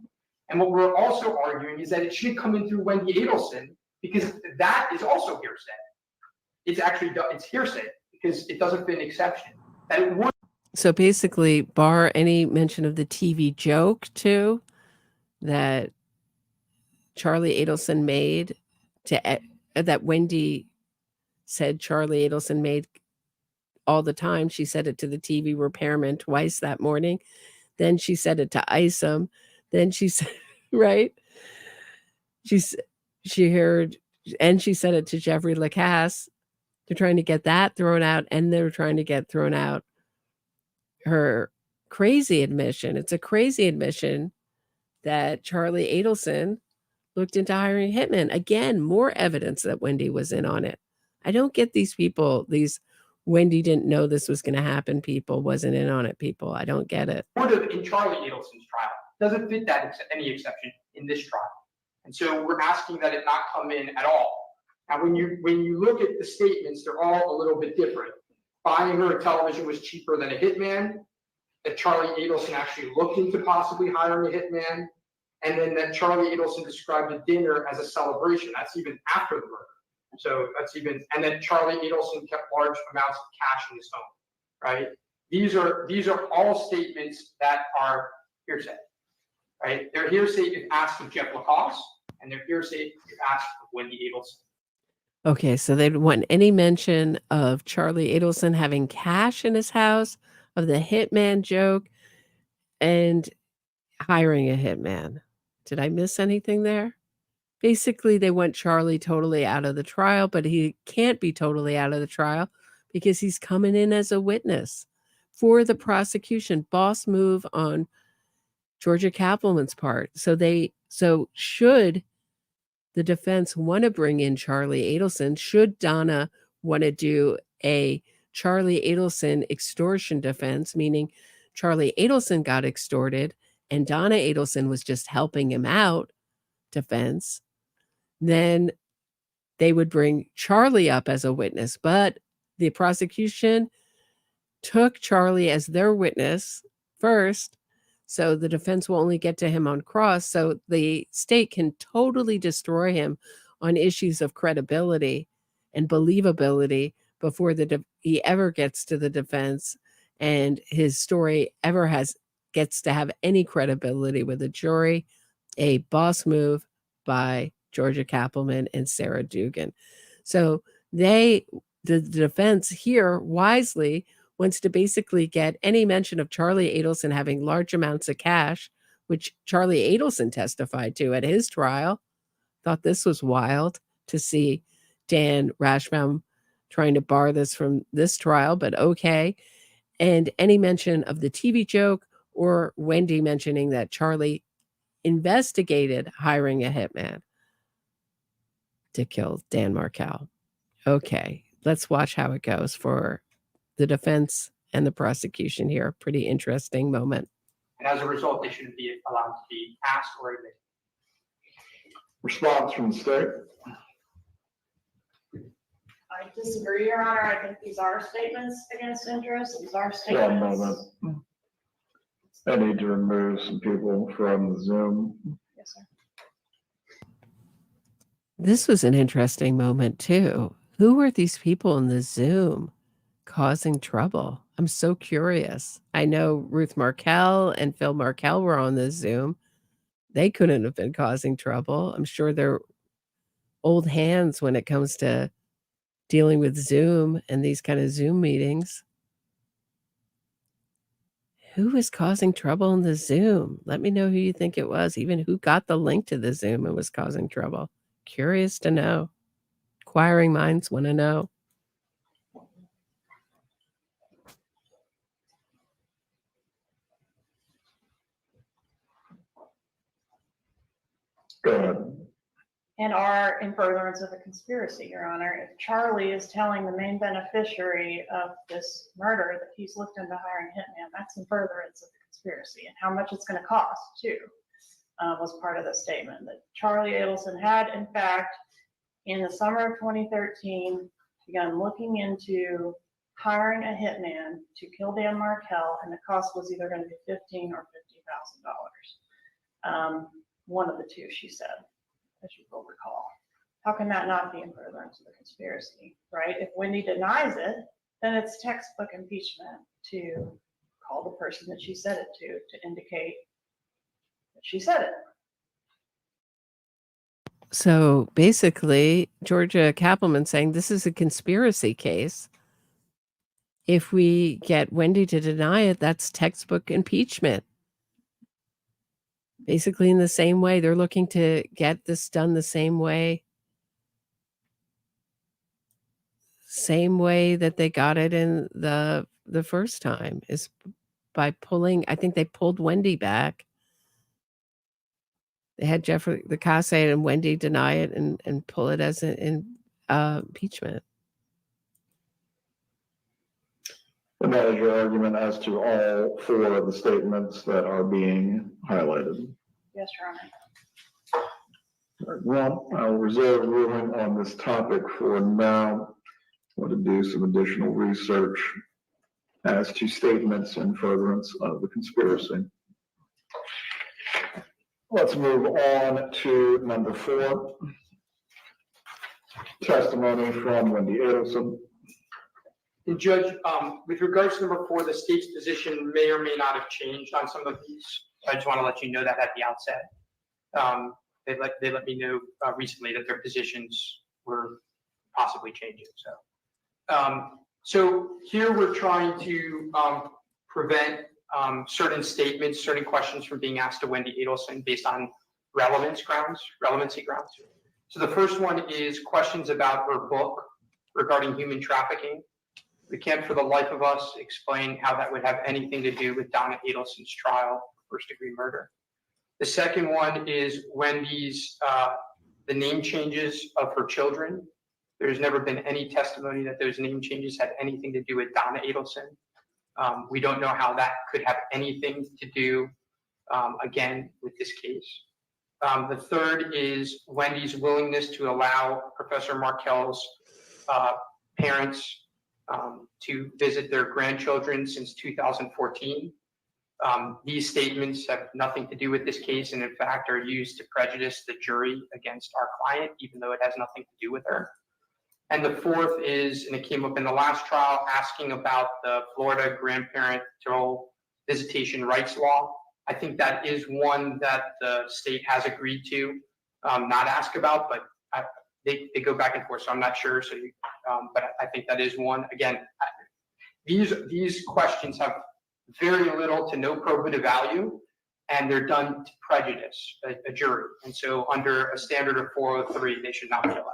And what we're also arguing is that it should come in through Wendy Adelson because that is also hearsay. It's hearsay because it doesn't fit an exception. That it would. So basically, bar any mention of the TV joke too, that Charlie Adelson made that Wendy said Charlie Adelson made all the time. She said it to the TV repairman twice that morning. Then she said it to Isom. Then she said, right? She heard, and she said it to Jeffrey Lacasse. They're trying to get that thrown out, and they're trying to get thrown out her crazy admission. It's a crazy admission that Charlie Adelson looked into hiring a hitman. Again, more evidence that Wendy was in on it. I don't get these people, these Wendy didn't know this was going to happen people, wasn't in on it people. I don't get it. Motive in Charlie Adelson's trial doesn't fit that any exception in this trial. And so we're asking that it not come in at all. Now, when you look at the statements, they're all a little bit different. Buying her a television was cheaper than a hitman, that Charlie Adelson actually looked into possibly hiring a hitman, and then that Charlie Adelson described a dinner as a celebration. That's even after the murder. So that's even, and then Charlie Adelson kept large amounts of cash in his home, right? These are all statements that are hearsay, right? They're hearsay if asked of Jeff Lacoste, and they're hearsay if asked of Wendy Adelson. Okay, so they didn't want any mention of Charlie Adelson having cash in his house, of the hitman joke, and hiring a hitman. Did I miss anything there? Basically, they want Charlie totally out of the trial, but he can't be totally out of the trial because he's coming in as a witness for the prosecution. Boss move on Georgia Kaplan's part. So should the defense want to bring in Charlie Adelson, should Donna want to do a Charlie Adelson extortion defense, meaning Charlie Adelson got extorted and Donna Adelson was just helping him out defense, then they would bring Charlie up as a witness. But the prosecution took Charlie as their witness first, so the defense will only get to him on cross. So the state can totally destroy him on issues of credibility and believability before he ever gets to the defense and his story ever gets to have any credibility with a jury. A boss move by Georgia Kaplan and Sarah Dugan. So the defense here wisely wants to basically get any mention of Charlie Adelson having large amounts of cash, which Charlie Adelson testified to at his trial. Thought this was wild to see Dan Rashbaum trying to bar this from this trial, but okay. And any mention of the TV joke or Wendy mentioning that Charlie investigated hiring a hitman to kill Dan Markel. Okay, let's watch how it goes for the defense and the prosecution here. Pretty interesting moment. And as a result, they shouldn't be allowed to be asked or admitted. Response from the state. I disagree, Your Honor. I think these are statements against interest. These are One statements. moment. I need to remove some people from the Zoom. Yes, sir. This was an interesting moment too. Who were these people in the Zoom causing trouble? I'm so curious. I know Ruth Markel and Phil Markel were on the Zoom. They couldn't have been causing trouble. I'm sure they're old hands when it comes to dealing with Zoom and these kind of Zoom meetings. Who is causing trouble in the Zoom? Let me know who you think it was, even who got the link to the Zoom and was causing trouble. Curious to know. Inquiring minds want to know. Go ahead. And are in furtherance of a conspiracy, Your Honor. If Charlie is telling the main beneficiary of this murder that he's looked into hiring a hitman, that's in furtherance of the conspiracy. And how much it's going to cost, too, was part of the statement. That Charlie Adelson had, in fact, in the summer of 2013, begun looking into hiring a hitman to kill Dan Markel, and the cost was either going to be $15,000 or $50,000. One of the two, she said, as you will recall. How can that not be in furtherance of the conspiracy, right? If Wendy denies it, then it's textbook impeachment to call the person that she said it to indicate that she said it. So basically, Georgia Kaplan saying this is a conspiracy case. If we get Wendy to deny it, that's textbook impeachment. Basically, in the same way, they're looking to get this done the same way that they got it in the first time, is by pulling, I think they pulled Wendy back They had Jeffrey the Casse and Wendy deny it and pull it as an impeachment. And that is your argument as to all four of the statements that are being highlighted. Yes, Your Honor. Well, I'll reserve ruling on this topic for now. I want to do some additional research as to statements in furtherance of the conspiracy. Let's move on to number 4. Testimony from Wendy Adelson. And Judge, with regards to number 4, the state's position may or may not have changed on some of these. I just want to let you know that at the outset. They let me know recently that their positions were possibly changing. So here we're trying to prevent certain statements, certain questions from being asked to Wendy Adelson based on relevancy grounds. So the first one is questions about her book regarding human trafficking. We can't for the life of us explain how that would have anything to do with Donna Adelson's trial for first-degree murder. The second one is Wendy's, the name changes of her children. There's never been any testimony that those name changes had anything to do with Donna Adelson. We don't know how that could have anything to do, again, with this case. The third is Wendy's willingness to allow Professor Markel's parents to visit their grandchildren since 2014. These statements have nothing to do with this case and in fact are used to prejudice the jury against our client, even though it has nothing to do with her. And the fourth is, and it came up in the last trial, asking about the Florida grandparental visitation rights law. I think that is one that the state has agreed to not ask about, but they go back and forth, so I'm not sure. So, but I think that is one. Again, these questions have very little to no probative value, and they're done to prejudice a jury. And so under a standard of 403, they should not be allowed.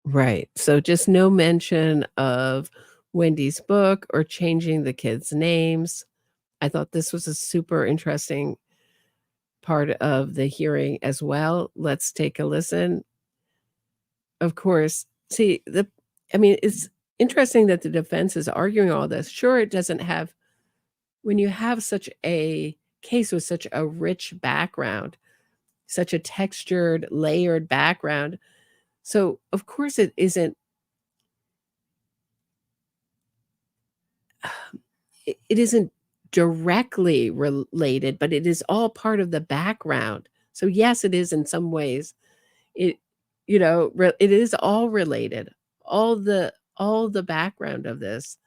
Right. So just no mention of Wendy's book or changing the kids' names. I thought this was a super interesting part of the hearing as well. Let's take a listen. Of course, it's interesting that the defense is arguing all this. Sure, it doesn't have, when you have such a case with such a rich background, such a textured, layered background. So, of course, it isn't directly related, but it is all part of the background. So, yes, it is in some ways. It is all related. All the background of this,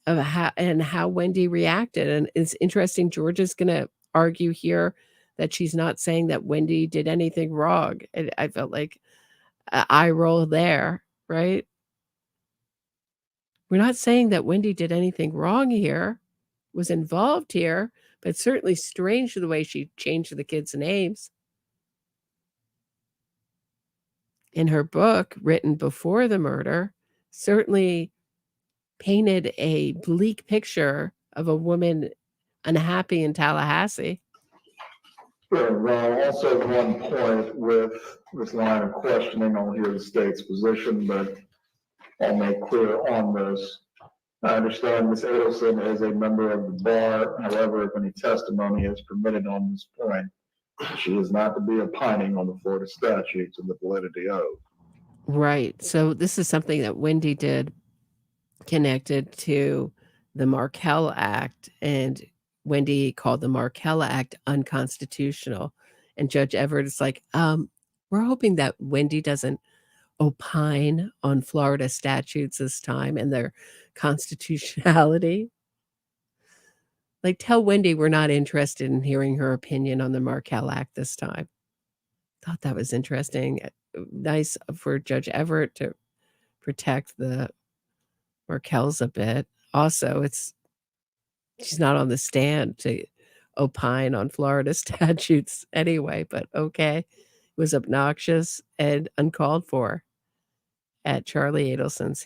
of how Wendy reacted. And it's interesting, George is going to argue here that she's not saying that Wendy did anything wrong. And I felt like eye roll there, right? We're not saying that Wendy did anything wrong here, was involved here, but certainly strange the way she changed the kids' names. In her book, written before the murder, certainly painted a bleak picture of a woman unhappy in Tallahassee. Sure. Well, also one point with this line of questioning, I'll hear the state's position, but I'll make clear on this. I understand Ms. Adelson is a member of the bar. However, if any testimony is permitted on this point, she is not to be opining on the Florida statutes and the validity of. Right. So this is something that Wendy did connected to the Markel Act, and Wendy called the Markel Act unconstitutional. And Judge Everett is like, we're hoping that Wendy doesn't opine on Florida statutes this time and their constitutionality. Like, tell Wendy we're not interested in hearing her opinion on the Markel Act this time. Thought that was interesting. Nice for Judge Everett to protect the Markels a bit. Also, she's not on the stand to opine on Florida statutes anyway, but okay. It was obnoxious and uncalled for at Charlie Adelson's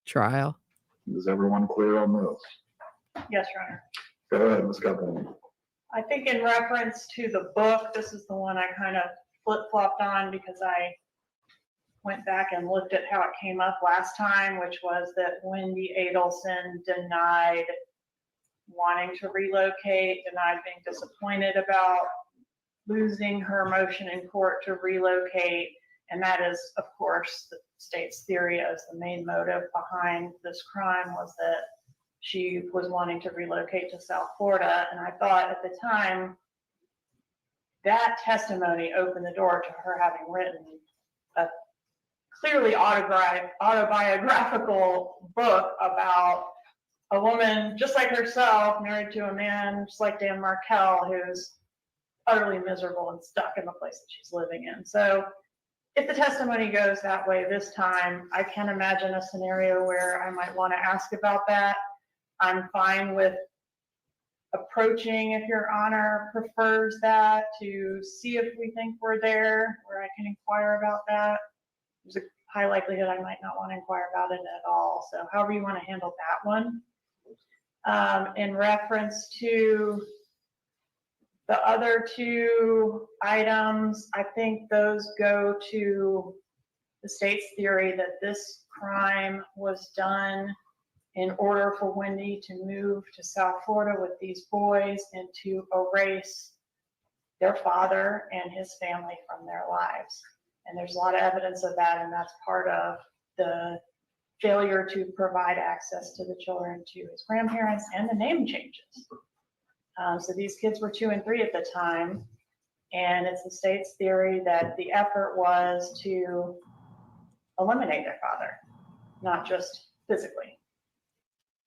trial. Is everyone clear on this? Yes, Your Honor. Go ahead, Ms. Campbell. I think in reference to the book, this is the one I kind of flip-flopped on because I went back and looked at how it came up last time, which was that Wendy Adelson denied wanting to relocate, denied being disappointed about losing her motion in court to relocate. And that is, of course, the state's theory as the main motive behind this crime was that she was wanting to relocate to South Florida. And I thought at the time that testimony opened the door to her having written a clearly autobiographical book about a woman just like herself, married to a man just like Dan Markel, who's utterly miserable and stuck in the place that she's living in. So if the testimony goes that way this time, I can imagine a scenario where I might want to ask about that. I'm fine with approaching, if Your Honor prefers that, to see if we think we're there, where I can inquire about that. There's a high likelihood I might not want to inquire about it at all. So however you want to handle that one. In reference to the other two items, I think those go to the state's theory that this crime was done in order for Wendy to move to South Florida with these boys and to erase their father and his family from their lives. And there's a lot of evidence of that, and that's part of the failure to provide access to the children to his grandparents and the name changes. So these kids were 2 and 3 at the time, and it's the state's theory that the effort was to eliminate their father, not just physically.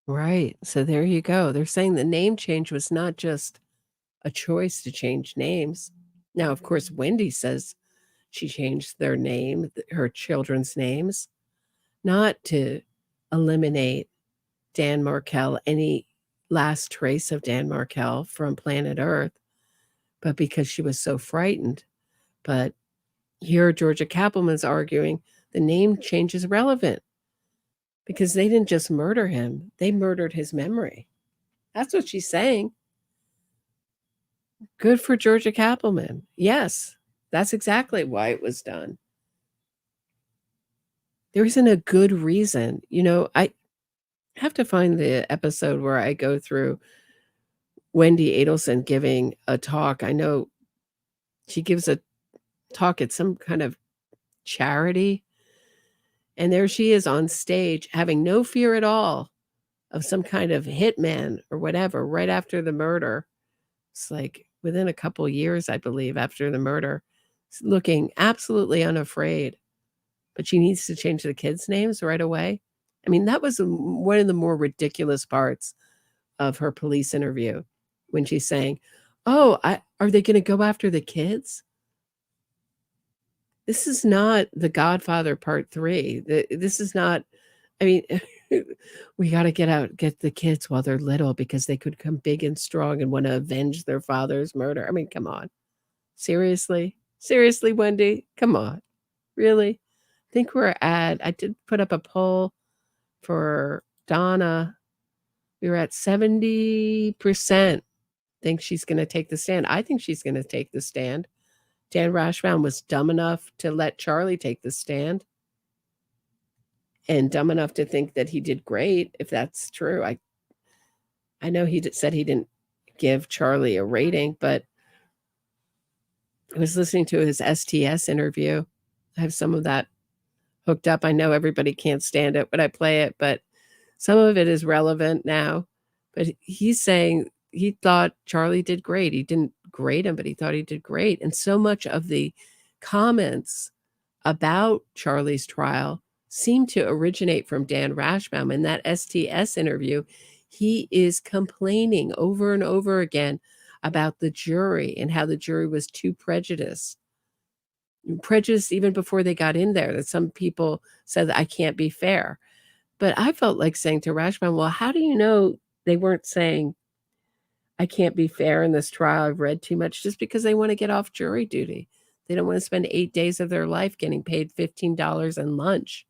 Right. So there you go. They're saying the name change was not just a choice to change names. Now, of course, Wendy says she changed their name, her children's names, not to eliminate Dan Markel, any last trace of Dan Markel from planet Earth, but because she was so frightened. But here, Georgia Kappelman's arguing the name change is relevant because they didn't just murder him, they murdered his memory. That's what she's saying. Good for Georgia Kappelman. Yes, that's exactly why it was done. There isn't a good reason. You know, I have to find the episode where I go through Wendy Adelson giving a talk. I know she gives a talk at some kind of charity, and there she is on stage having no fear at all of some kind of hitman or whatever right after the murder. It's like within a couple years, I believe, after the murder, looking absolutely unafraid. But she needs to change the kids' names right away. I mean, that was one of the more ridiculous parts of her police interview when she's saying, oh, are they going to go after the kids? This is not The Godfather Part 3. This is not, I mean, we got to get the kids while they're little because they could come big and strong and want to avenge their father's murder. I mean, come on. Seriously? Seriously, Wendy? Come on. Really? I think I did put up a poll for Donna. We were at 70% think she's going to take the stand. I think she's going to take the stand. Dan Rashbaum was dumb enough to let Charlie take the stand and dumb enough to think that he did great, if that's true. I know he said he didn't give Charlie a rating, but I was listening to his STS interview. I have some of that hooked up. I know everybody can't stand it when I play it, but some of it is relevant now. But he's saying he thought Charlie did great. He didn't grade him, but he thought he did great. And so much of the comments about Charlie's trial seemed to originate from Dan Rashbaum. In that STS interview, he is complaining over and over again about the jury and how the jury was too prejudiced even before they got in there, that some people said that I can't be fair. But I felt like saying to Rashbaum, well, how do you know they weren't saying I can't be fair in this trial? I've read too much, just because they want to get off jury duty. They don't want to spend 8 days of their life getting paid $15 and lunch.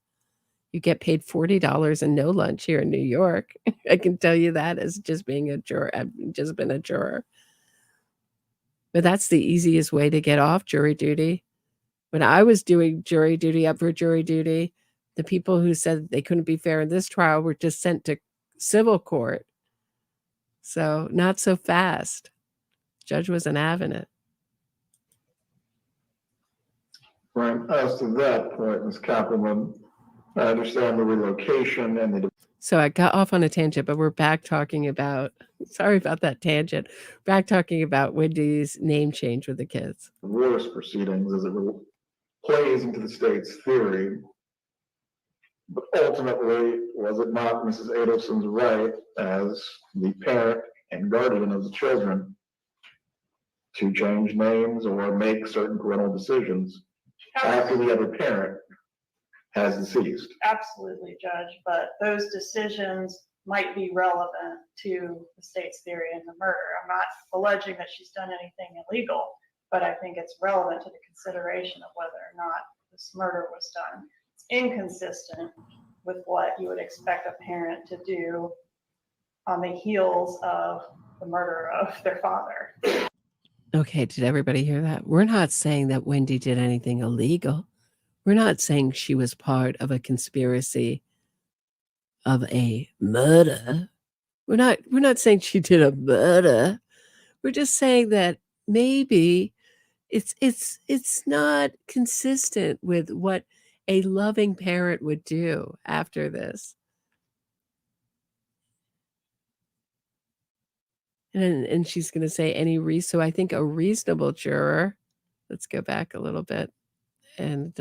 You get paid $40 and no lunch here in New York. I can tell you that as just being a juror. I've just been a juror. But that's the easiest way to get off jury duty. When I was doing jury duty, up for jury duty, the people who said they couldn't be fair in this trial were just sent to civil court. So not so fast. Judge wasn't having it. Right, as to that point, Ms. Kappelman, I understand the relocation and the So I got off on a tangent, but we're back talking about, sorry about that tangent, back talking about Wendy's name change with the kids. divorce proceedings as it plays into the state's theory. But ultimately, was it not Mrs. Adelson's right as the parent and guardian of the children to change names or make certain parental decisions after the other parent has deceased? Absolutely, Judge, but those decisions might be relevant to the state's theory in the murder. I'm not alleging that she's done anything illegal, but I think it's relevant to the consideration of whether or not this murder was done. It's inconsistent with what you would expect a parent to do on the heels of the murder of their father. Okay, did everybody hear that? We're not saying that Wendy did anything illegal. We're not saying she was part of a conspiracy of a murder. We're not saying she did a murder. We're just saying that maybe it's not consistent with what a loving parent would do after this. And she's going to say so I think a reasonable juror, let's go back a little bit and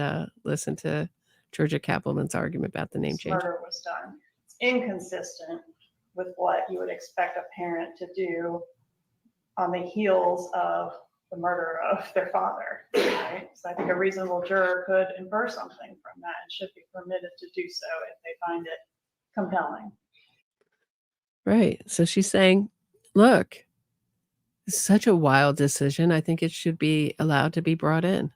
listen to Georgia Kappelman's argument about the name This change. murder was done. It's inconsistent with what you would expect a parent to do on the heels of the murder of their father, right? So I think a reasonable juror could infer something from that and should be permitted to do so if they find it compelling. Right. So she's saying, look, it's such a wild decision. I think it should be allowed to be brought in.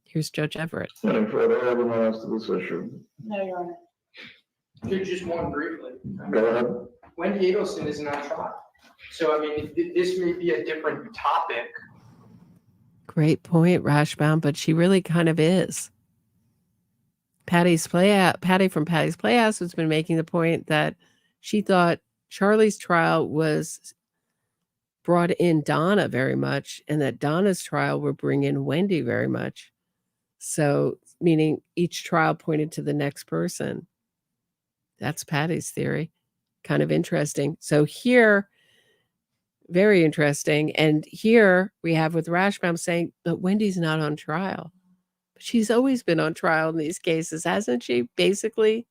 Here's Judge Everett. Any further argument as to this issue? No, Your Honor. Just one briefly. Go ahead. Wendy Adelson isn't on trial. So, I mean, this may be a different topic. Great point, Rashbaum, but she really kind of is. Patty from Patty's Playhouse has been making the point that she thought Charlie's trial was brought in Donna very much, and that Donna's trial would bring in Wendy very much. So, meaning each trial pointed to the next person. That's Patty's theory. Kind of interesting. So here, very interesting. And here we have with Rashbaum saying, but Wendy's not on trial. But she's always been on trial in these cases, hasn't she? Basically,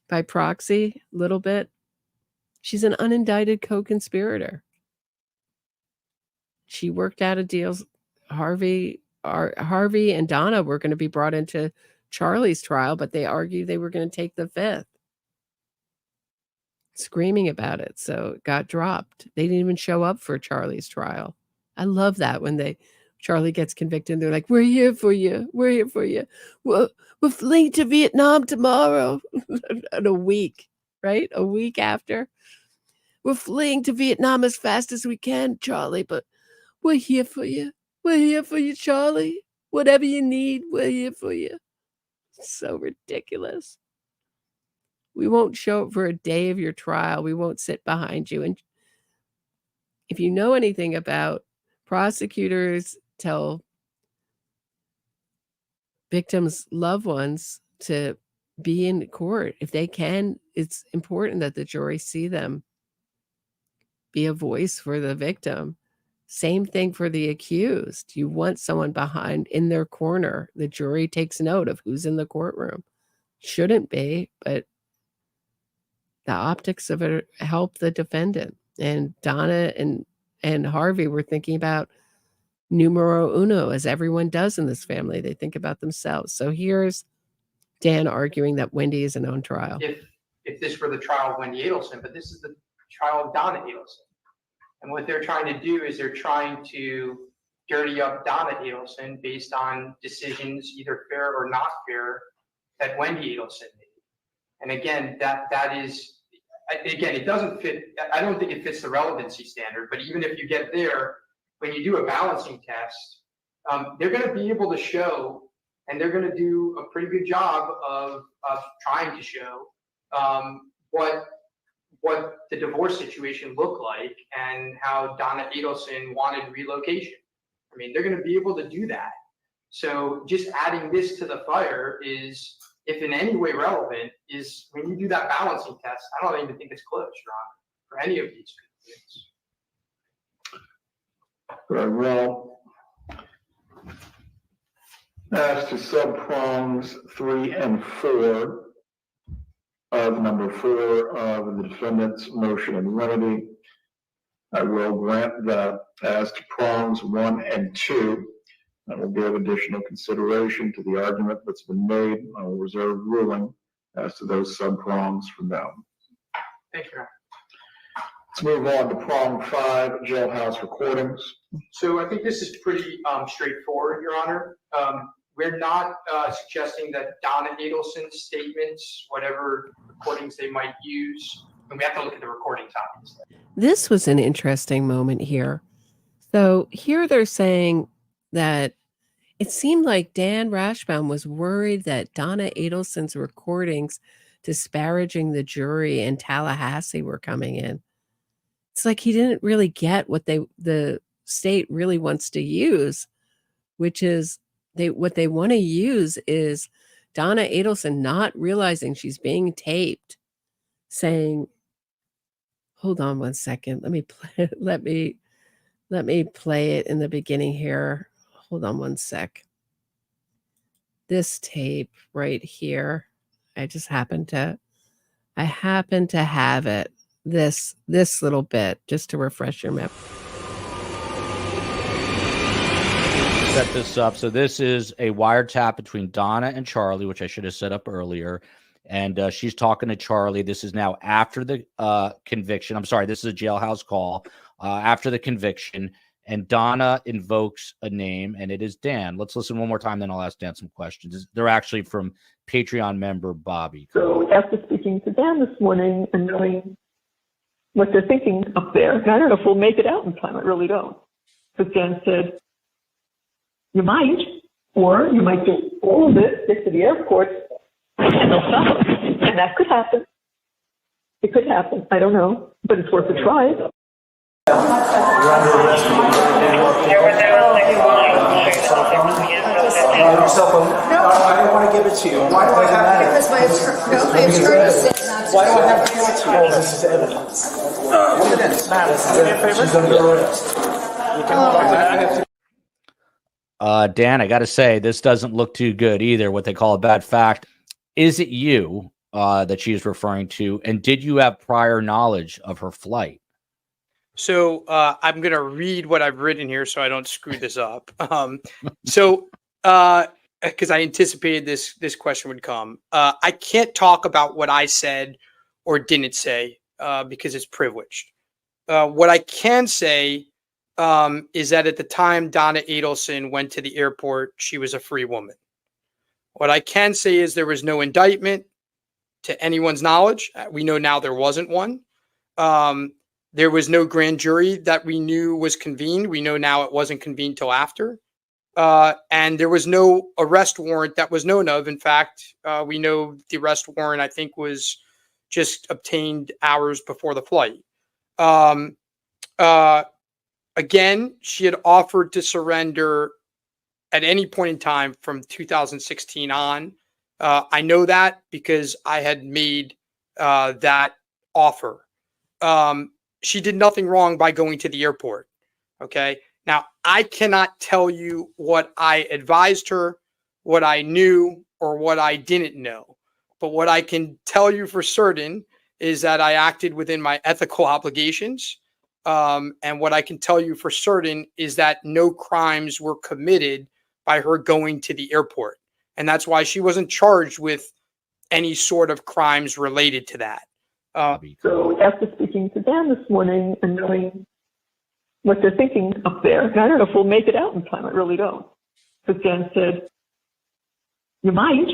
by proxy, a little bit. She's an unindicted co-conspirator. She worked out a deal. Harvey and Donna were going to be brought into Charlie's trial, but they argued they were going to take the fifth. Screaming about it, so it got dropped. They didn't even show up for Charlie's trial. I love that when Charlie gets convicted, they're like, "We're here for you. We're here for you. We're fleeing to Vietnam tomorrow." In a week, right? A week after, we're fleeing to Vietnam as fast as we can, Charlie. But we're here for you. We're here for you, Charlie. Whatever you need, we're here for you. So ridiculous. We won't show up for a day of your trial. We won't sit behind you. And if you know anything about prosecutors, tell victims' loved ones to be in court. If they can, it's important that the jury see them. Be a voice for the victim. Same thing for the accused. You want someone behind in their corner. The jury takes note of who's in the courtroom. Shouldn't be, but the optics of it help the defendant. And Donna and Harvey were thinking about numero uno, as everyone does in this family. They think about themselves. So here's Dan arguing that Wendy isn't on trial. If this were the trial of Wendy Adelson, but this is the trial of Donna Adelson. And what they're trying to do is they're trying to dirty up Donna Adelson based on decisions, either fair or not fair, that Wendy Adelson made. And again, that is, again, it doesn't fit. I don't think it fits the relevancy standard, but even if you get there, when you do a balancing test, they're going to be able to show, and they're going to do a pretty good job of trying to show what the divorce situation looked like and how Donna Adelson wanted relocation. I mean, they're going to be able to do that. So just adding this to the fire is, if in any way relevant, is when you do that balancing test, I don't even think it's close, Ron, for any of these things. Very well. As to sub-prongs 3 and 4 of number 4 of the defendant's motion in lenity, I will grant that. As to prongs 1 and 2, I will give additional consideration to the argument that's been made. I will reserve ruling as to those sub-prongs from now. Thank you, Ron. Let's move on to prong 5, jailhouse recordings. So I think this is pretty straightforward, Your Honor. We're not suggesting that Donna Adelson's statements, whatever recordings they might use, and we have to look at the recordings, obviously. This was an interesting moment here. So here they're saying that it seemed like Dan Rashbaum was worried that Donna Adelson's recordings disparaging the jury in Tallahassee were coming in. It's like he didn't really get what the state really wants to use, which is what they want to use is Donna Adelson not realizing she's being taped, saying, hold on one second. Let me play it in the beginning here. Hold on one sec. This tape right here. I happen to have it. This little bit just to refresh your memory. Set this up. So this is a wiretap between Donna and Charlie, which I should have set up earlier. And she's talking to Charlie. This is now after the conviction. I'm sorry, this is a jailhouse call after the conviction. And Donna invokes a name, and it is Dan. Let's listen one more time, then I'll ask Dan some questions. They're actually from Patreon member Bobby. So after speaking to Dan this morning and knowing what they're thinking up there, and I don't know if we'll make it out in time. I really don't. Because Dan said, you might, or you might do all of it, get to the airport, and they'll stop us. And that could happen. It could happen. I don't know, but it's worth a try. I don't want to give it to you. Why do I have to? Because my attorney said not to. Why do I have to give it to you? This is evidence. Evidence. Do me a favor. She's under arrest. I have to. Dan, I got to say, this doesn't look too good either, what they call a bad fact. Is it you that she's referring to? And did you have prior knowledge of her flight? So I'm going to read what I've written here so I don't screw this up. Because I anticipated this question would come. I can't talk about what I said or didn't say because it's privileged. What I can say is that at the time Donna Adelson went to the airport, she was a free woman. What I can say is there was no indictment to anyone's knowledge. We know now there wasn't one. There was no grand jury that we knew was convened. We know now it wasn't convened till after. And there was no arrest warrant that was known of. In fact, we know the arrest warrant, I think, was just obtained hours before the flight. Again, she had offered to surrender at any point in time from 2016 on. I know that because I had made that offer. She did nothing wrong by going to the airport. Okay. Now, I cannot tell you what I advised her, what I knew, or what I didn't know. But what I can tell you for certain is that I acted within my ethical obligations. And what I can tell you for certain is that no crimes were committed by her going to the airport. And that's why she wasn't charged with any sort of crimes related to that. So after speaking to Dan this morning and knowing what they're thinking up there, and I don't know if we'll make it out in time. I really don't. Because Dan said, you might,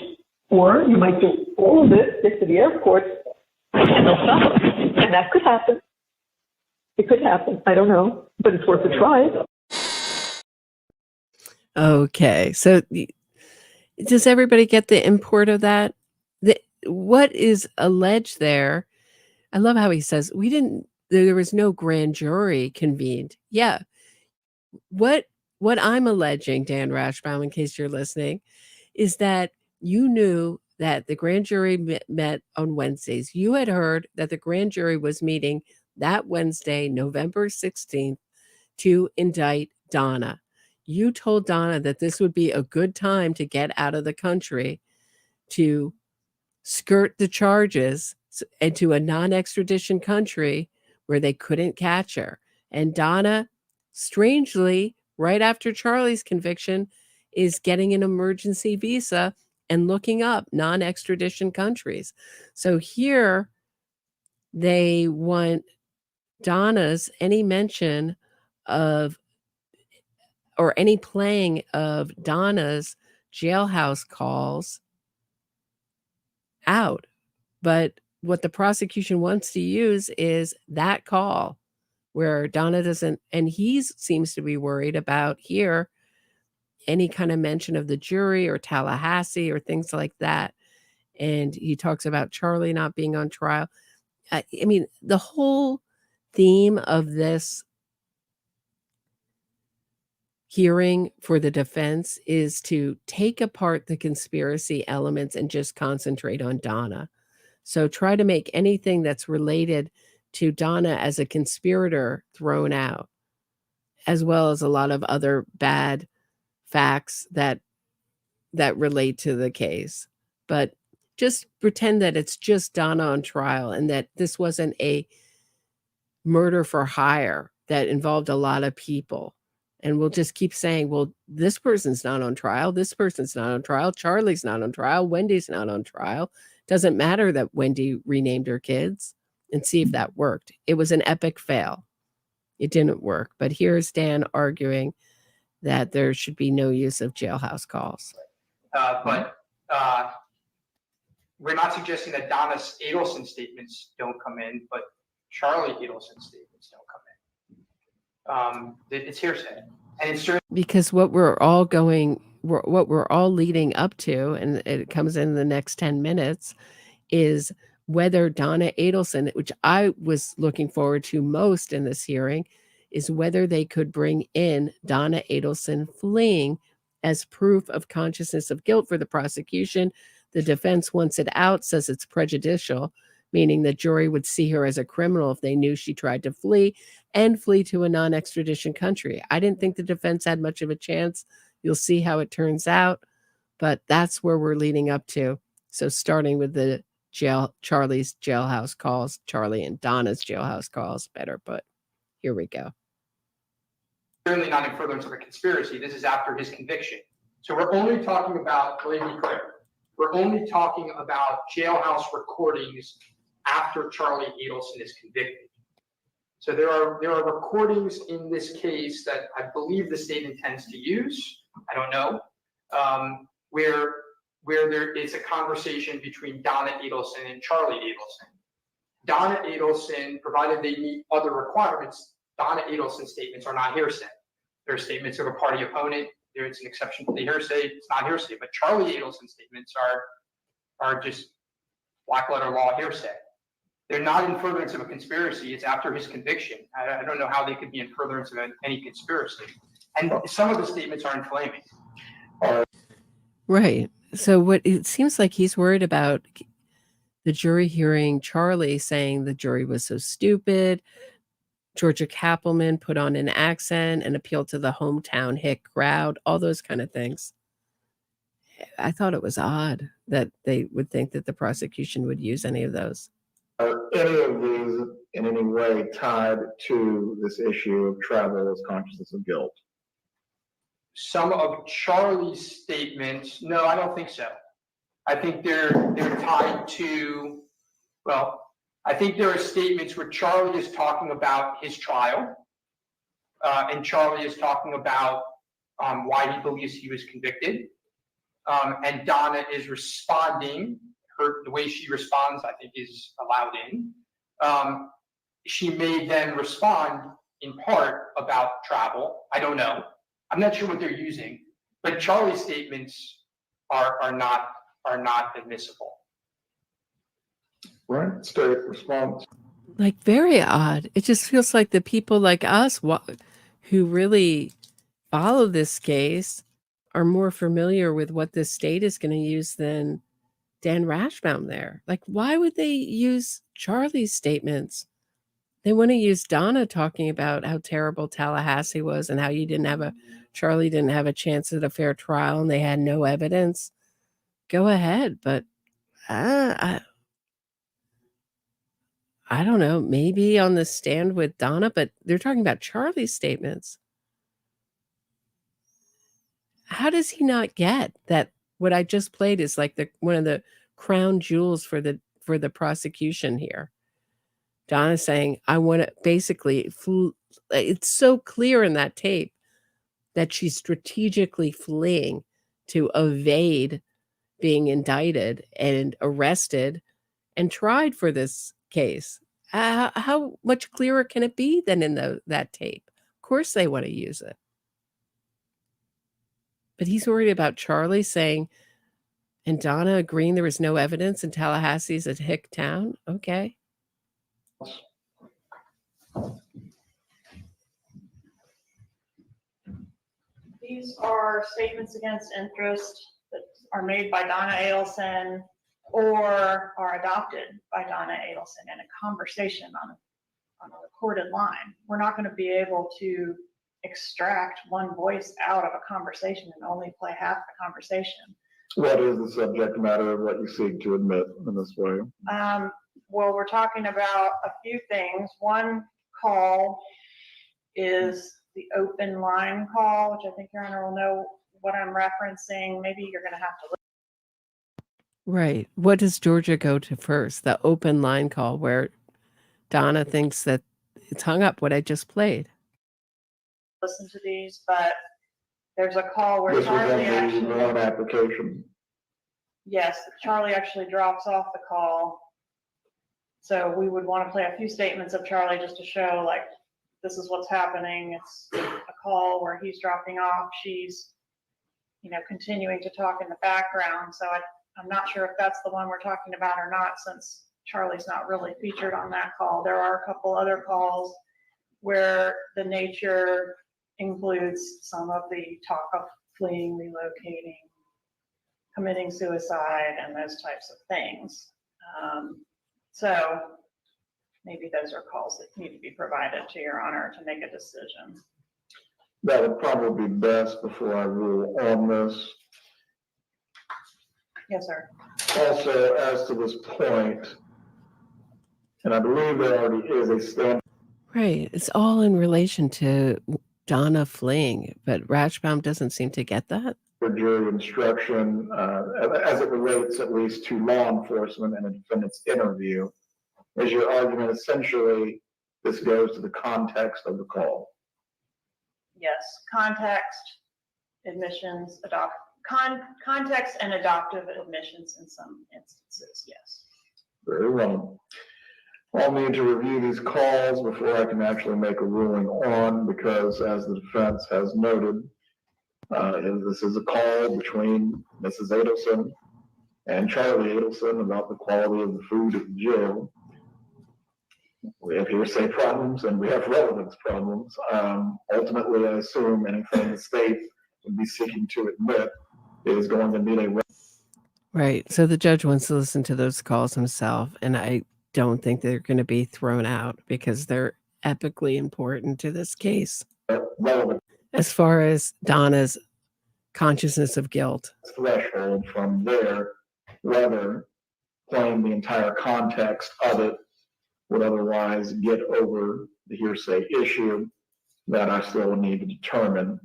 or you might do all of it, get to the airport, and they'll stop us. And that could happen. It could happen. I don't know, but it's worth a try. Okay. So does everybody get the import of that? What is alleged there? I love how he says, there was no grand jury convened. Yeah. What I'm alleging, Dan Rashbaum, in case you're listening, is that you knew that the grand jury met on Wednesdays. You had heard that the grand jury was meeting that Wednesday, November 16th, to indict Donna. You told Donna that this would be a good time to get out of the country, to skirt the charges and to a non-extradition country where they couldn't catch her. And Donna, strangely, right after Charlie's conviction, is getting an emergency visa and looking up non-extradition countries. So here they want Donna's any mention of or any playing of Donna's jailhouse calls out. But what the prosecution wants to use is that call where Donna doesn't, and he seems to be worried about here any kind of mention of the jury or Tallahassee or things like that. And he talks about Charlie not being on trial. I mean, the whole theme of this hearing for the defense is to take apart the conspiracy elements and just concentrate on Donna. So try to make anything that's related to Donna as a conspirator thrown out, as well as a lot of other bad facts that relate to the case. But just pretend that it's just Donna on trial and that this wasn't a murder for hire that involved a lot of people. And we'll just keep saying, well, this person's not on trial. This person's not on trial. Charlie's not on trial. Wendy's not on trial. Doesn't matter that Wendy renamed her kids, and see if that worked. It was an epic fail. It didn't work. But here's Dan arguing that there should be no use of jailhouse calls. But we're not suggesting that Donna Adelson statements don't come in, but Charlie Adelson statements don't come in. It's hearsay. And it's true. Because what we're all leading up to, and it comes in the next 10 minutes, is whether Donna Adelson, which I was looking forward to most in this hearing, is whether they could bring in Donna Adelson fleeing as proof of consciousness of guilt for the prosecution. The defense wants it out, says it's prejudicial, meaning the jury would see her as a criminal if they knew she tried to flee and flee to a non-extradition country. I didn't think the defense had much of a chance. You'll see how it turns out, but that's where we're leading up to. So starting with the Charlie's jailhouse calls, Charlie and Donna's jailhouse calls, better put. Here we go. Certainly not in furtherance of a conspiracy. This is after his conviction. So we're only talking about, believe me, we're only talking about jailhouse recordings after Charlie Adelson is convicted. So there are recordings in this case that I believe the state intends to use. I don't know, where there is a conversation between Donna Adelson and Charlie Adelson. Donna Adelson, provided they meet other requirements, Donna Adelson statements are not hearsay. They're statements of a party opponent. It's an exception to the hearsay. It's not hearsay, but Charlie Adelson statements are just black letter law hearsay. They're not in furtherance of a conspiracy. It's after his conviction. I don't know how they could be in furtherance of any conspiracy. And some of the statements are inflaming. Right. So what it seems like he's worried about the jury hearing Charlie saying the jury was so stupid. Georgia Kappelman put on an accent and appealed to the hometown hick crowd, all those kind of things. I thought it was odd that they would think that the prosecution would use any of those. Are any of these in any way tied to this issue of travel as consciousness of guilt? Some of Charlie's statements, no, I don't think so. I think they're tied to, well, I think there are statements where Charlie is talking about his trial, and Charlie is talking about why he believes he was convicted, and Donna is responding. The way she responds, I think, is allowed in. She may then respond in part about travel. I don't know. I'm not sure what they're using. But Charlie's statements are not admissible. Right, state response. Like, very odd. It just feels like the people like us who really follow this case are more familiar with what the state is going to use than Dan Rashbaum there. Like, why would they use Charlie's statements? They want to use Donna talking about how terrible Tallahassee was and how Charlie didn't have a chance at a fair trial and they had no evidence. Go ahead, but I don't know, maybe on the stand with Donna, but they're talking about Charlie's statements. How does he not get that what I just played is like one of the crown jewels for the prosecution here? Donna saying, I want to basically, it's so clear in that tape that she's strategically fleeing to evade being indicted and arrested and tried for this case. How much clearer can it be than in that tape? Of course they want to use it. But he's worried about Charlie saying, and Donna agreeing there was no evidence in Tallahassee's a hick town. Okay. These are statements against interest that are made by Donna Adelson or are adopted by Donna Adelson in a conversation on a recorded line. We're not going to be able to extract one voice out of a conversation and only play half the conversation. What is the subject matter of what you seek to admit in this way? Well, we're talking about a few things. One call is the open line call, which I think Your Honor will know what I'm referencing. Maybe you're going to have to Right. What does Georgia go to first? The open line call where Donna thinks that it's hung up what I just played. listen to these, but there's a call where This was Charlie on the actually, loan application. yes, Charlie actually drops off the call. So we would want to play a few statements of Charlie just to show like, this is what's happening. It's a call where he's dropping off. She's, continuing to talk in the background. So I'm not sure if that's the one we're talking about or not, since Charlie's not really featured on that call. There are a couple other calls where the nature includes some of the talk of fleeing, relocating, committing suicide, and those types of things. So maybe those are calls that need to be provided to Your Honor to make a decision. That would probably be best before I rule on this. Yes, sir. Also, as to this point, and I believe there already is a stand. Right. It's all in relation to Donna fleeing, but Rashbaum doesn't seem to get that. For jury instruction, as it relates at least to law enforcement and a defendant's interview, is your argument essentially this goes to the context of the call? Yes, context, admissions, context and adoptive admissions in some instances, yes. Very well. I'll need to review these calls before I can actually make a ruling on, because as the defense has noted, this is a call between Mrs. Adelson and Charlie Adelson about the quality of the food at the jail. We have hearsay problems and we have relevance problems. Ultimately, I assume anything the state would be seeking to admit is going to need a... Right. So the judge wants to listen to those calls himself, and I don't think they're going to be thrown out because they're epically important to this case. relevant As far as Donna's consciousness of guilt. threshold from there, whether playing the entire context of it would otherwise get over the hearsay issue that I still need to determine.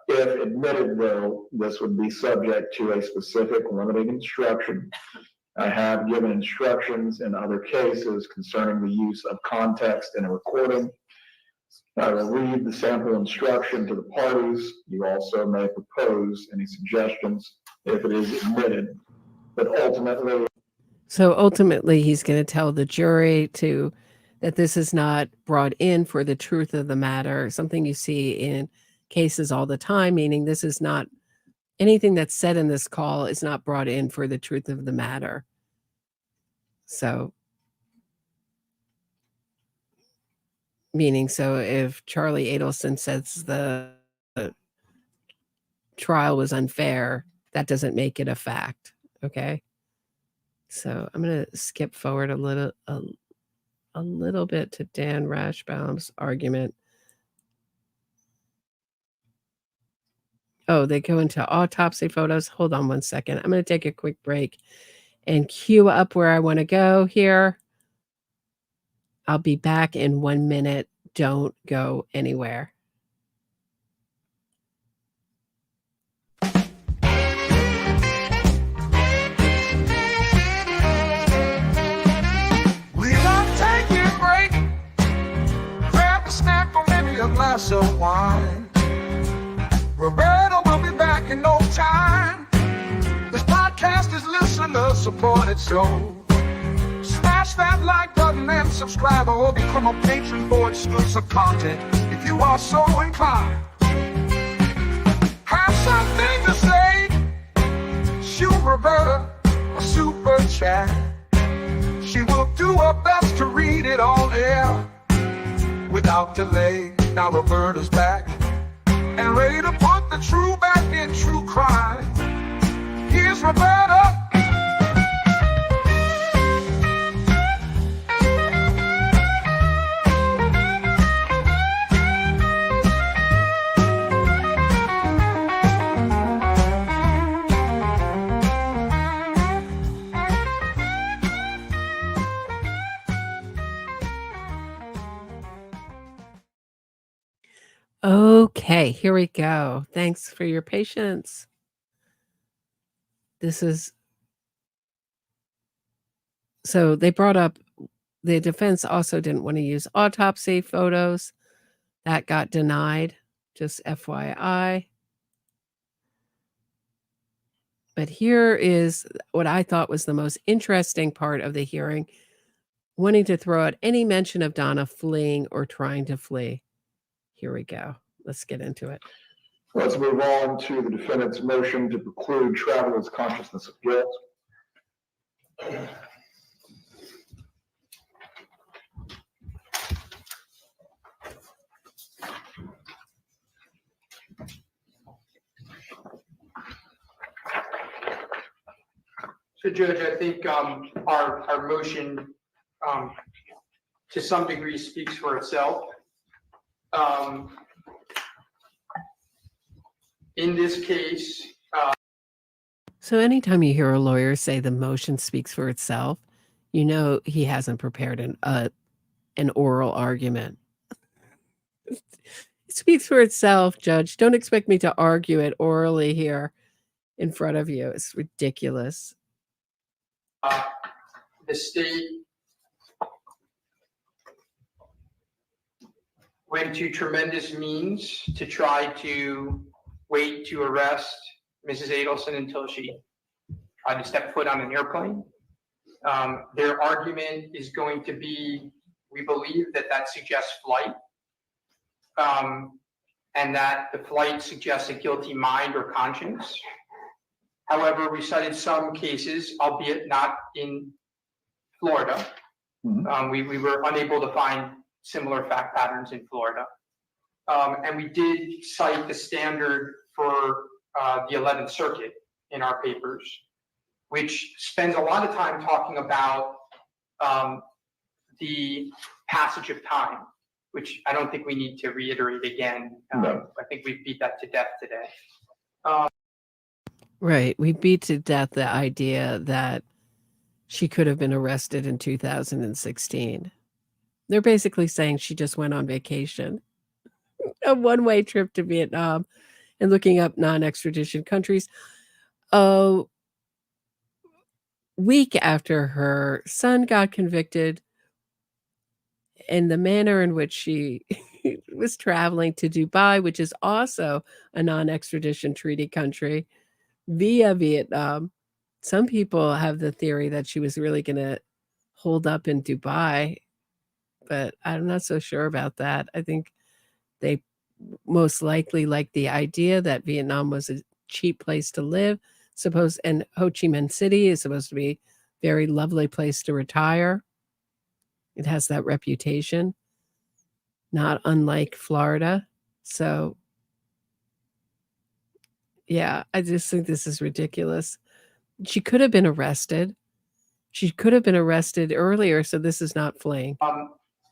If admitted, though, this would be subject to a specific limiting instruction. I have given instructions in other cases concerning the use of context in a recording. I will read the sample instruction to the parties. You also may propose any suggestions if it is admitted, but ultimately. So ultimately, he's going to tell the jury that this is not brought in for the truth of the matter, something you see in cases all the time, meaning this is not anything that's said in this call is not brought in for the truth of the matter. So, meaning, so if Charlie Adelson says the trial was unfair, that doesn't make it a fact. Okay. So I'm going to skip forward a little bit to Dan Rashbaum's argument. Oh, they go into autopsy photos. Hold on one second. I'm going to take a quick break and queue up where I want to go here. I'll be back in 1 minute. Don't go anywhere. We don't take a break. Grab a snack or maybe a glass of wine. Roberta will be back in no time. This podcast is listener supported, so smash that like button and subscribe or become a patron for exclusive content if you are so inclined. Have something to say? Shoot Roberta a super chat. She will do her best to read it all there without delay. Now Roberta's back and ready to put the true back in true crime. Here's Roberta. Okay, here we go. Thanks for your patience. This is so they brought up the defense also didn't want to use autopsy photos. That got denied, just FYI. But here is what I thought was the most interesting part of the hearing, wanting to throw out any mention of Donna fleeing or trying to flee. Here we go. Let's get into it. Let's move on to the defendant's motion to preclude traveler's consciousness of guilt. So Judge, I think our motion to some degree speaks for itself. In this case, so anytime you hear a lawyer say the motion speaks for itself, you know he hasn't prepared an oral argument. It speaks for itself, Judge. Don't expect me to argue it orally here in front of you. It's ridiculous. the state went to tremendous means to try to wait to arrest Mrs. Adelson until she tried to step foot on an airplane. Their argument is going to be, we believe that suggests flight, and that the flight suggests a guilty mind or conscience. However, we cited some cases, albeit not in Florida. We were unable to find similar fact patterns in Florida. And we did cite the standard for the 11th Circuit in our papers, which spends a lot of time talking about the passage of time, which I don't think we need to reiterate again. No. I think we beat that to death today. Right. We beat to death the idea that she could have been arrested in 2016. They're basically saying she just went on vacation, a one-way trip to Vietnam, and looking up non-extradition countries. A week after her son got convicted, and the manner in which she was traveling to Dubai, which is also a non-extradition treaty country, via Vietnam. Some people have the theory that she was really going to hold up in Dubai, but I'm not so sure about that. I think they most likely like the idea that Vietnam was a cheap place to live, and Ho Chi Minh City is supposed to be a very lovely place to retire. It has that reputation, not unlike Florida. So, yeah, I just think this is ridiculous. She could have been arrested. She could have been arrested earlier, so this is not fleeing.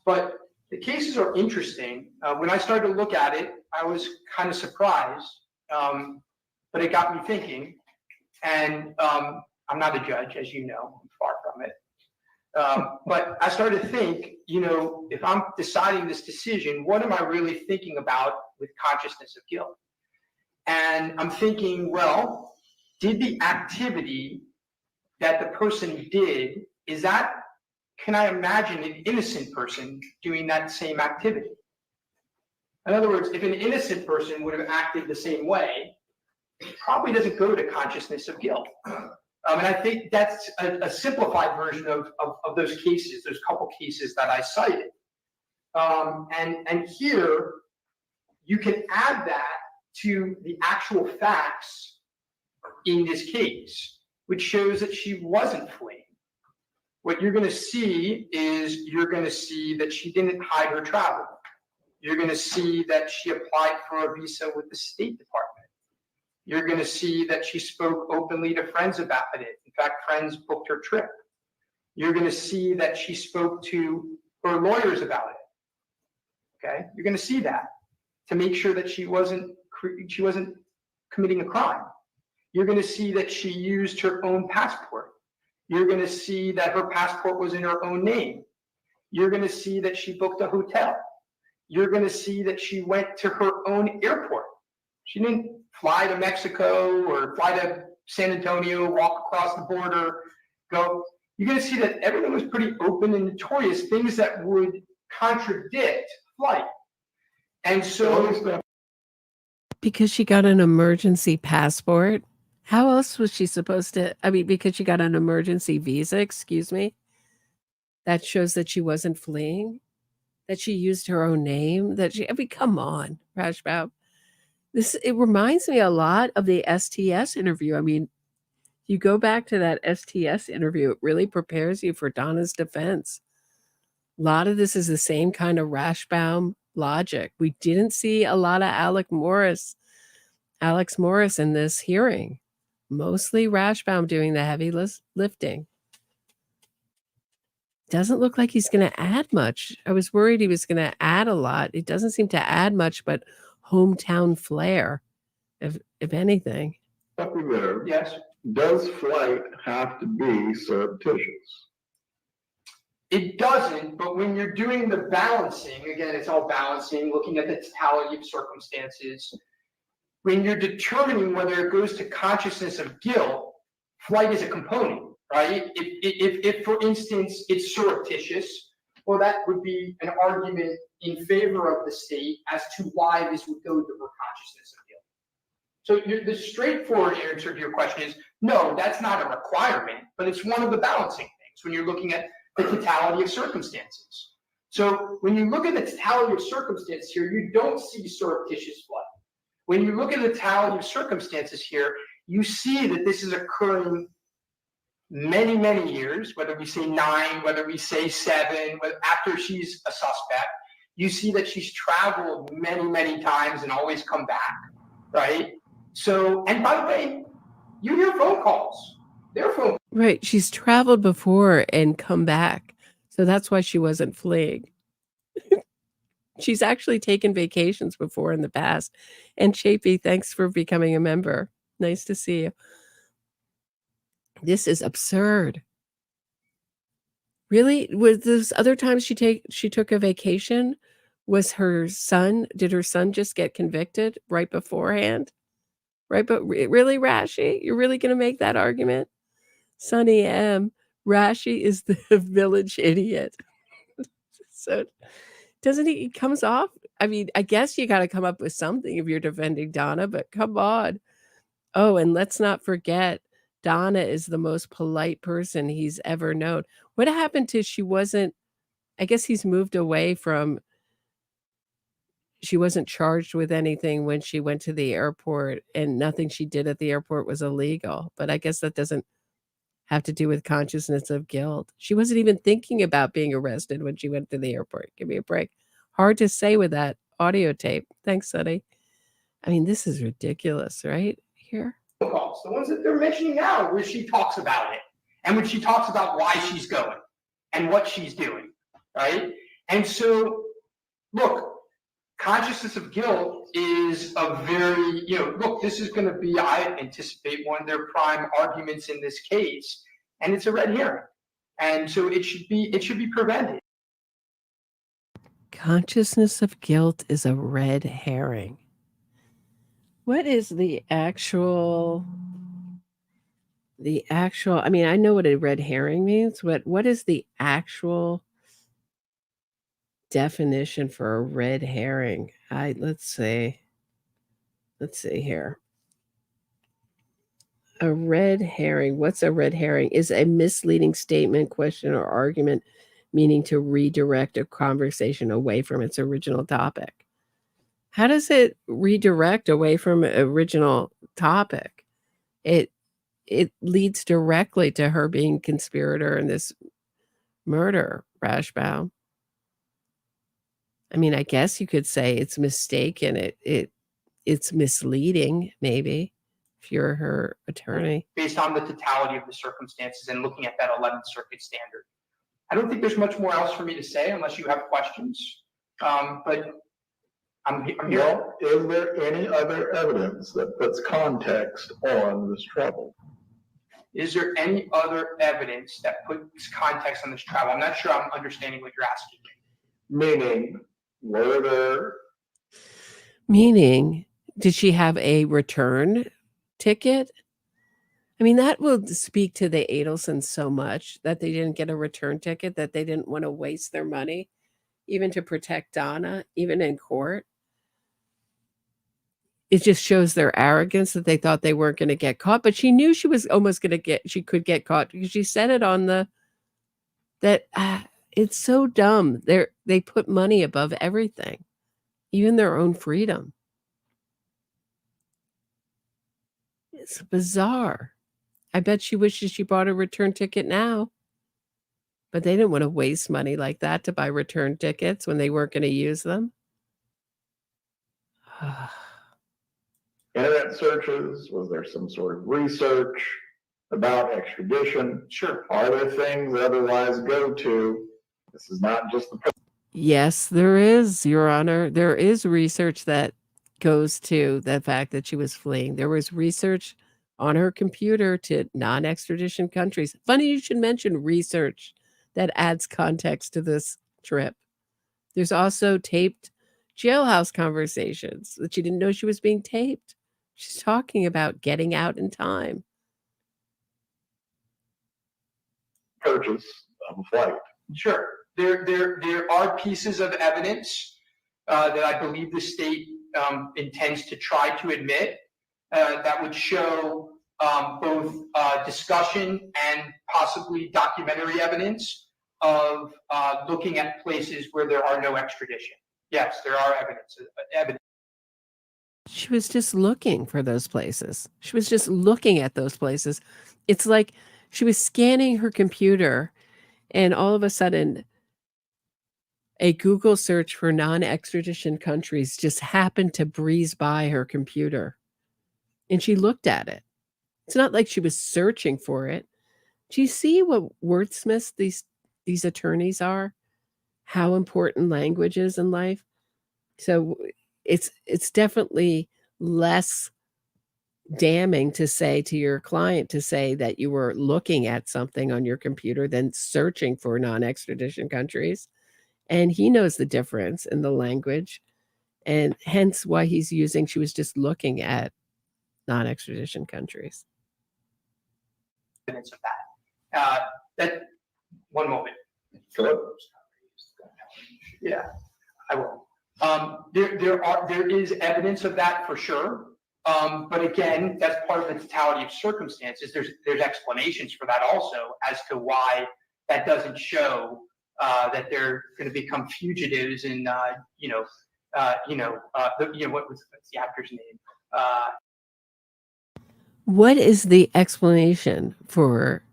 But the cases are interesting. When I started to look at it, I was kind of surprised, but it got me thinking. And I'm not a judge, as you know, I'm far from it. But I started to think, if I'm deciding this decision, what am I really thinking about with consciousness of guilt? And I'm thinking, well, did the activity that the person did, can I imagine an innocent person doing that same activity? In other words, if an innocent person would have acted the same way, it probably doesn't go to consciousness of guilt. And I think that's a simplified version of those cases, those couple cases that I cited. And here, you can add that to the actual facts in this case, which shows that she wasn't fleeing. What you're going to see is that she didn't hide her travel. You're going to see that she applied for a visa with the State Department. You're going to see that she spoke openly to friends about it. In fact, friends booked her trip. You're going to see that she spoke to her lawyers about it. Okay, you're going to see that to make sure that she wasn't committing a crime. You're going to see that she used her own passport. You're going to see that her passport was in her own name. You're going to see that she booked a hotel. You're going to see that she went to her own airport. She didn't fly to Mexico or fly to San Antonio, walk across the border, go. You're going to see that everything was pretty open and notorious, things that would contradict flight. And so, because she got an emergency passport, how else was she supposed to? I mean, because she got an emergency visa, excuse me, that shows that she wasn't fleeing, that she used her own name, come on, Rashbaum. It reminds me a lot of the STS interview. I mean, you go back to that STS interview, it really prepares you for Donna's defense. A lot of this is the same kind of Rashbaum logic. We didn't see a lot of Alex Morris in this hearing. Mostly Rashbaum doing the heavy lifting. Doesn't look like he's going to add much. I was worried he was going to add a lot. It doesn't seem to add much, but hometown flair, if anything. Up there. yes, Does flight have to be surreptitious? it doesn't, but when you're doing the balancing, again, it's all balancing, looking at the totality of circumstances. When you're determining whether it goes to consciousness of guilt, flight is a component, right? If for instance, it's surreptitious, well, that would be an argument in favor of the state as to why this would go to her consciousness of guilt. So the straightforward answer to your question is, no, that's not a requirement, but it's one of the balancing things when you're looking at the totality of circumstances. So when you look at the totality of circumstances here, you don't see surreptitious flight. When you look at the totality of circumstances here, you see that this is occurring many, many years, whether we say 9, whether we say 7, after she's a suspect. You see that she's traveled many, many times and always come back, right? So, and by the way, you hear phone calls. They're phone calls. Right. She's traveled before and come back. So that's why she wasn't fleeing. She's actually taken vacations before in the past. And Chapey, thanks for becoming a member. Nice to see you. This is absurd. Really? Was those other times she took a vacation? Did her son just get convicted right beforehand? Right, but really, Rashi? You're really going to make that argument? Sonny M. Rashi is the village idiot. So doesn't he comes off? I mean, I guess you got to come up with something if you're defending Donna, but come on. Oh, and let's not forget, Donna is the most polite person he's ever known. What happened to I guess he's moved away from she wasn't charged with anything when she went to the airport, and nothing she did at the airport was illegal. But I guess that doesn't have to do with consciousness of guilt. She wasn't even thinking about being arrested when she went to the airport. Give me a break. Hard to say with that audio tape. Thanks, Sonny. I mean, this is ridiculous, right? Here. Calls, the ones that they're mentioning now, where she talks about it, and when she talks about why she's going and what she's doing, right? And so, look, consciousness of guilt is a very, look, this is going to be, I anticipate, one of their prime arguments in this case, and it's a red herring, and so it should be prevented. Consciousness of guilt is a red herring. What is the actual, I mean, I know what a red herring means, but what is the actual definition for a red herring? Let's see here. A red herring. What's a red herring? Is a misleading statement, question, or argument meaning to redirect a conversation away from its original topic. How does it redirect away from an original topic? It leads directly to her being conspirator in this murder, Rashbaum. I mean, I guess you could say it's mistaken. It's misleading, maybe, if you're her attorney. Based on the totality of the circumstances and looking at that 11th Circuit standard. I don't think there's much more else for me to say unless you have questions. But I'm here. Well, is there any other evidence that puts context on this travel? Is there any other evidence that puts context on this travel? I'm not sure I'm understanding what you're asking me. Meaning, did she have a return ticket? I mean, that will speak to the Adelsons so much that they didn't get a return ticket, that they didn't want to waste their money, even to protect Donna, even in court. It just shows their arrogance that they thought they weren't going to get caught, but she knew she was almost going to she could get caught because she said it on it's so dumb. They put money above everything, even their own freedom. It's bizarre. I bet she wishes she bought a return ticket now, but they didn't want to waste money like that to buy return tickets when they weren't going to use them. Internet searches, was there some sort of research about extradition? Sure. Are there things that otherwise go to? This is not just the. Yes, there is, Your Honor. There is research that goes to the fact that she was fleeing. There was research on her computer to non-extradition countries. Funny you should mention research that adds context to this trip. There's also taped jailhouse conversations that she didn't know she was being taped. She's talking about getting out in time. Purchase of a flight. Sure. There are pieces of evidence that I believe the state intends to try to admit that would show both discussion and possibly documentary evidence of looking at places where there are no extradition. Yes, there are evidence. She was just looking for those places. She was just looking at those places. It's like she was scanning her computer, and all of a sudden, a Google search for non-extradition countries just happened to breeze by her computer. And she looked at it. It's not like she was searching for it. Do you see what wordsmiths these attorneys are? How important language is in life? So it's definitely less damning to say to your client to say that you were looking at something on your computer than searching for non-extradition countries. And he knows the difference in the language, and hence why he's using, she was just looking at non-extradition countries. Evidence of that. One moment. Sure. Yeah, I will. There is evidence of that for sure. But again, that's part of the totality of circumstances. There's explanations for that also as to why that doesn't show that they're going to become fugitives and what's the actor's name? What is the explanation for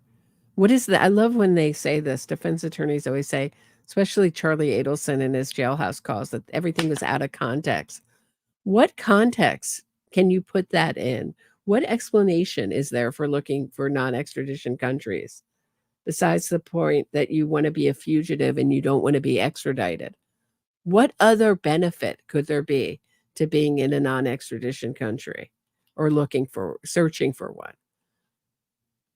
what is the I love when they say this, defense attorneys always say, especially Charlie Adelson in his jailhouse calls, that everything was out of context. What context can you put that in? What explanation is there for looking for non-extradition countries besides the point that you want to be a fugitive and you don't want to be extradited? What other benefit could there be to being in a non-extradition country or searching for one?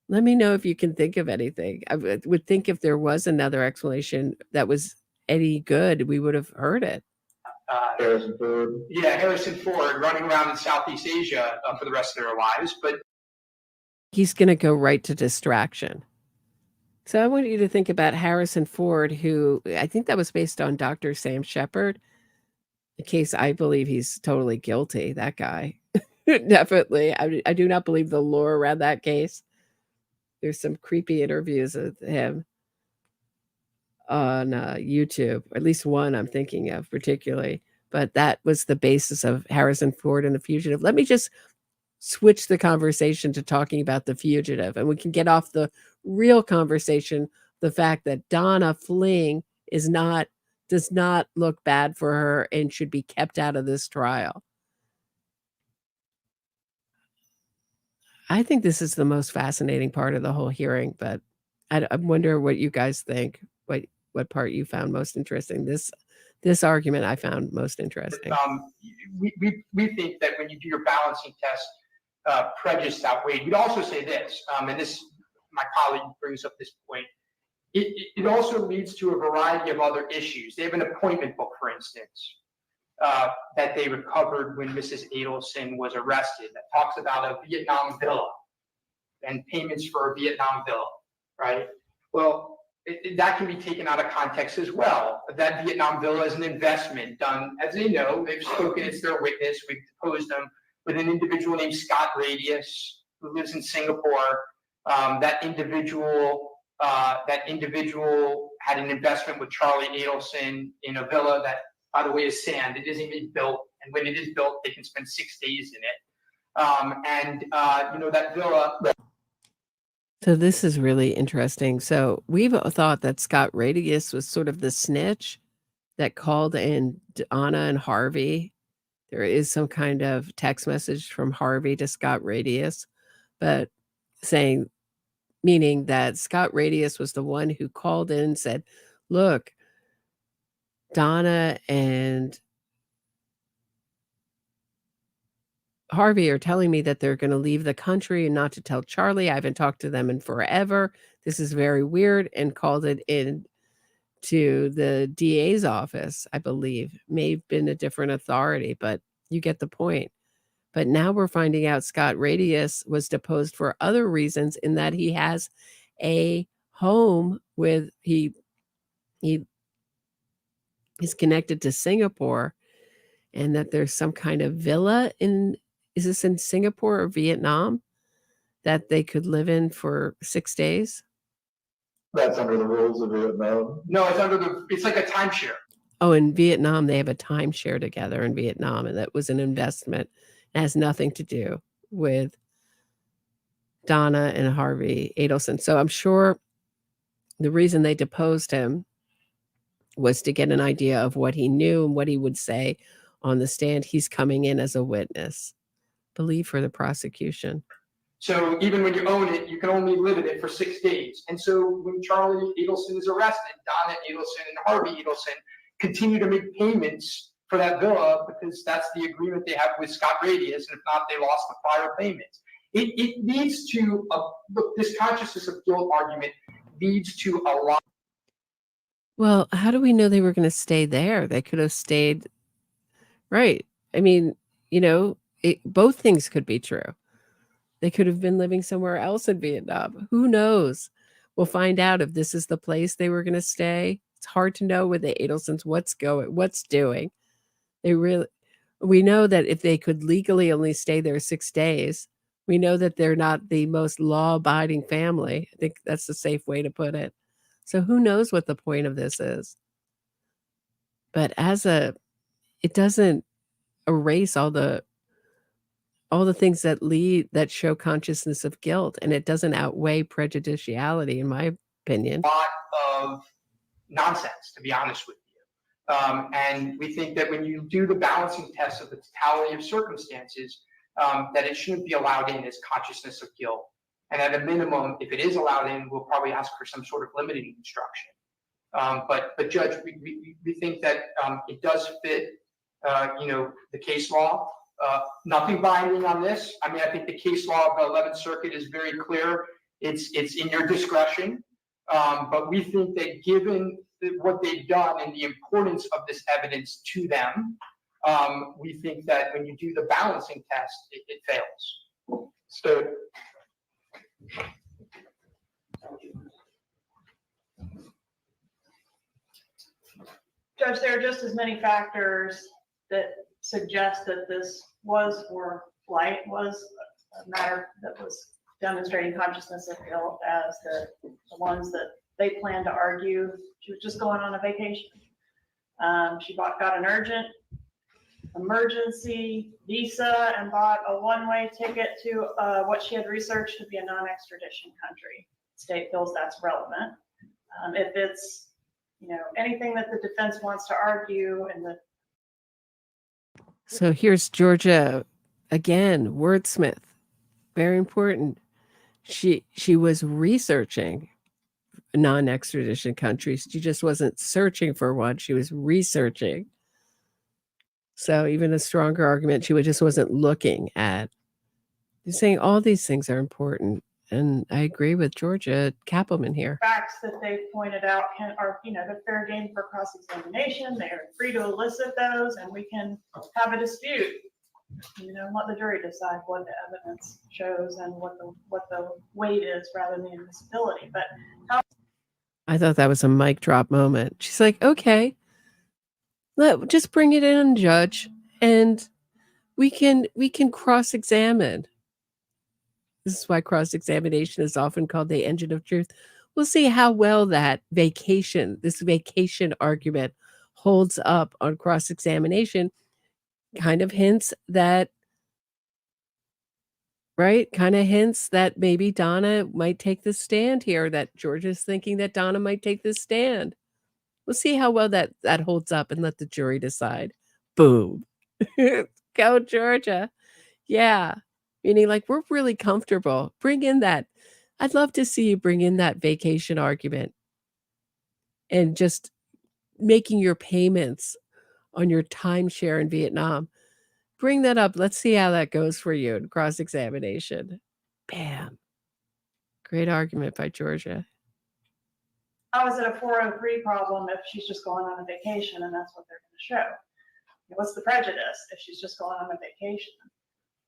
Let me know if you can think of anything. I would think if there was another explanation that was any good, we would have heard it. Harrison Ford. Yeah, Harrison Ford running around in Southeast Asia for the rest of their lives. But He's going to go right to distraction. So I want you to think about Harrison Ford, who I think that was based on Dr. Sam Shepard, a case I believe he's totally guilty, that guy. Definitely. I do not believe the lore around that case. There's some creepy interviews of him on YouTube, at least one I'm thinking of particularly. But that was the basis of Harrison Ford and The Fugitive. Let me just switch the conversation to talking about The Fugitive, and we can get off the real conversation, the fact that Donna fleeing does not look bad for her and should be kept out of this trial. I think this is the most fascinating part of the whole hearing, but I wonder what you guys think, what part you found most interesting. This argument I found most interesting. We think that when you do your balancing test, prejudice outweighed. We'd also say this, and this, my colleague brings up this point, it also leads to a variety of other issues. They have an appointment book, for instance, that they recovered when Mrs. Adelson was arrested that talks about a Vietnam villa and payments for a Vietnam villa, right? Well, that can be taken out of context as well. That Vietnam villa is an investment done, as they know, they've spoken, it's their witness, we've deposed them, with an individual named Scott Radius, who lives in Singapore. That individual had an investment with Charlie Adelson in a villa that, by the way, is sand. It isn't even built, and when it is built, they can spend 6 days in it. That villa. So this is really interesting. So we've thought that Scott Radius was sort of the snitch that called in Donna and Harvey. There is some kind of text message from Harvey to Scott Radius, but meaning that Scott Radius was the one who called in and said, look, Donna and Harvey are telling me that they're going to leave the country and not to tell Charlie. I haven't talked to them in forever. This is very weird, and called it in to the DA's office, I believe. May have been a different authority, but you get the point. But now we're finding out Scott Radius was deposed for other reasons, in that he has a home with he's connected to Singapore, and that there's some kind of villa is this in Singapore or Vietnam that they could live in for 6 days? That's under the rules of Vietnam. No, it's like a timeshare. Oh, in Vietnam, they have a timeshare together in Vietnam, and that was an investment. It has nothing to do with Donna and Harvey Adelson. So I'm sure the reason they deposed him was to get an idea of what he knew and what he would say on the stand. He's coming in as a witness, believe, for the prosecution. So even when you own it, you can only live in it for 6 days. And so when Charlie Adelson is arrested, Donna Adelson and Harvey Adelson continue to make payments for that villa, because that's the agreement they have with Scott Radius, and if not, they lost the prior payments. It leads to look, this consciousness of guilt argument leads to a lot. Well, how do we know they were going to stay there? They could have stayed, right? I mean, both things could be true. They could have been living somewhere else in Vietnam. Who knows? We'll find out if this is the place they were going to stay. It's hard to know with the Adelsons what's doing. We know that if they could legally only stay there 6 days, we know that they're not the most law-abiding family. I think that's the safe way to put it. So who knows what the point of this is? But it doesn't erase all the things that show consciousness of guilt, and it doesn't outweigh prejudiciality, in my opinion. A lot of nonsense, to be honest with you. And we think that when you do the balancing test of the totality of circumstances, that it shouldn't be allowed in as consciousness of guilt. And at a minimum, if it is allowed in, we'll probably ask for some sort of limiting instruction. But Judge, we think that it does fit, the case law. Nothing binding on this. I mean, I think the case law of the 11th Circuit is very clear. It's in your discretion. But we think that given what they've done and the importance of this evidence to them, we think that when you do the balancing test, it fails. State. Judge, there are just as many factors that suggest that this was for flight, was a matter that was demonstrating consciousness of guilt, as the ones that they plan to argue she was just going on a vacation. She got an urgent emergency visa and bought a one-way ticket to what she had researched to be a non-extradition country. The state feels that's relevant. If it's, anything that the defense wants to argue and the So here's Georgia again, wordsmith, very important. She was researching non-extradition countries. She just wasn't searching for one. She was researching. So even a stronger argument, she just wasn't looking at. You're saying all these things are important. And I agree with Georgia Kappelman here. facts that they've pointed out are, the fair game for cross-examination. They're free to elicit those, and we can have a dispute. Let the jury decide what the evidence shows and what the weight is rather than the admissibility. But I thought that was a mic drop moment. She's like, okay, just bring it in, Judge, and we can cross-examine. This is why cross-examination is often called the engine of truth. We'll see how well this vacation argument holds up on cross-examination. Kind of hints that maybe Donna might take the stand here, that Georgia's thinking that Donna might take this stand. We'll see how well that holds up and let the jury decide. Boom. Go, Georgia. Yeah. Meaning, we're really comfortable. Bring in that. I'd love to see you bring in that vacation argument and just making your payments on your timeshare in Vietnam. Bring that up. Let's see how that goes for you in cross-examination. Bam. Great argument by Georgia. how is it a 403 problem if she's just going on a vacation and that's what they're going to show? What's the prejudice if she's just going on a vacation?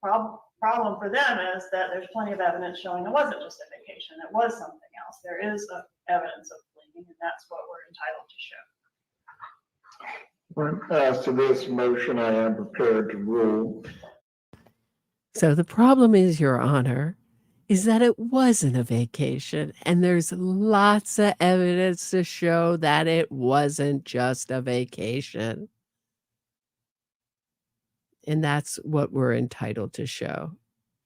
Problem for them is that there's plenty of evidence showing it wasn't just a vacation, it was something else. There is evidence of fleeing, and that's what we're entitled to show. As to this motion, I am prepared to rule. So the problem is, Your Honor, is that it wasn't a vacation, and there's lots of evidence to show that it wasn't just a vacation. And that's what we're entitled to show.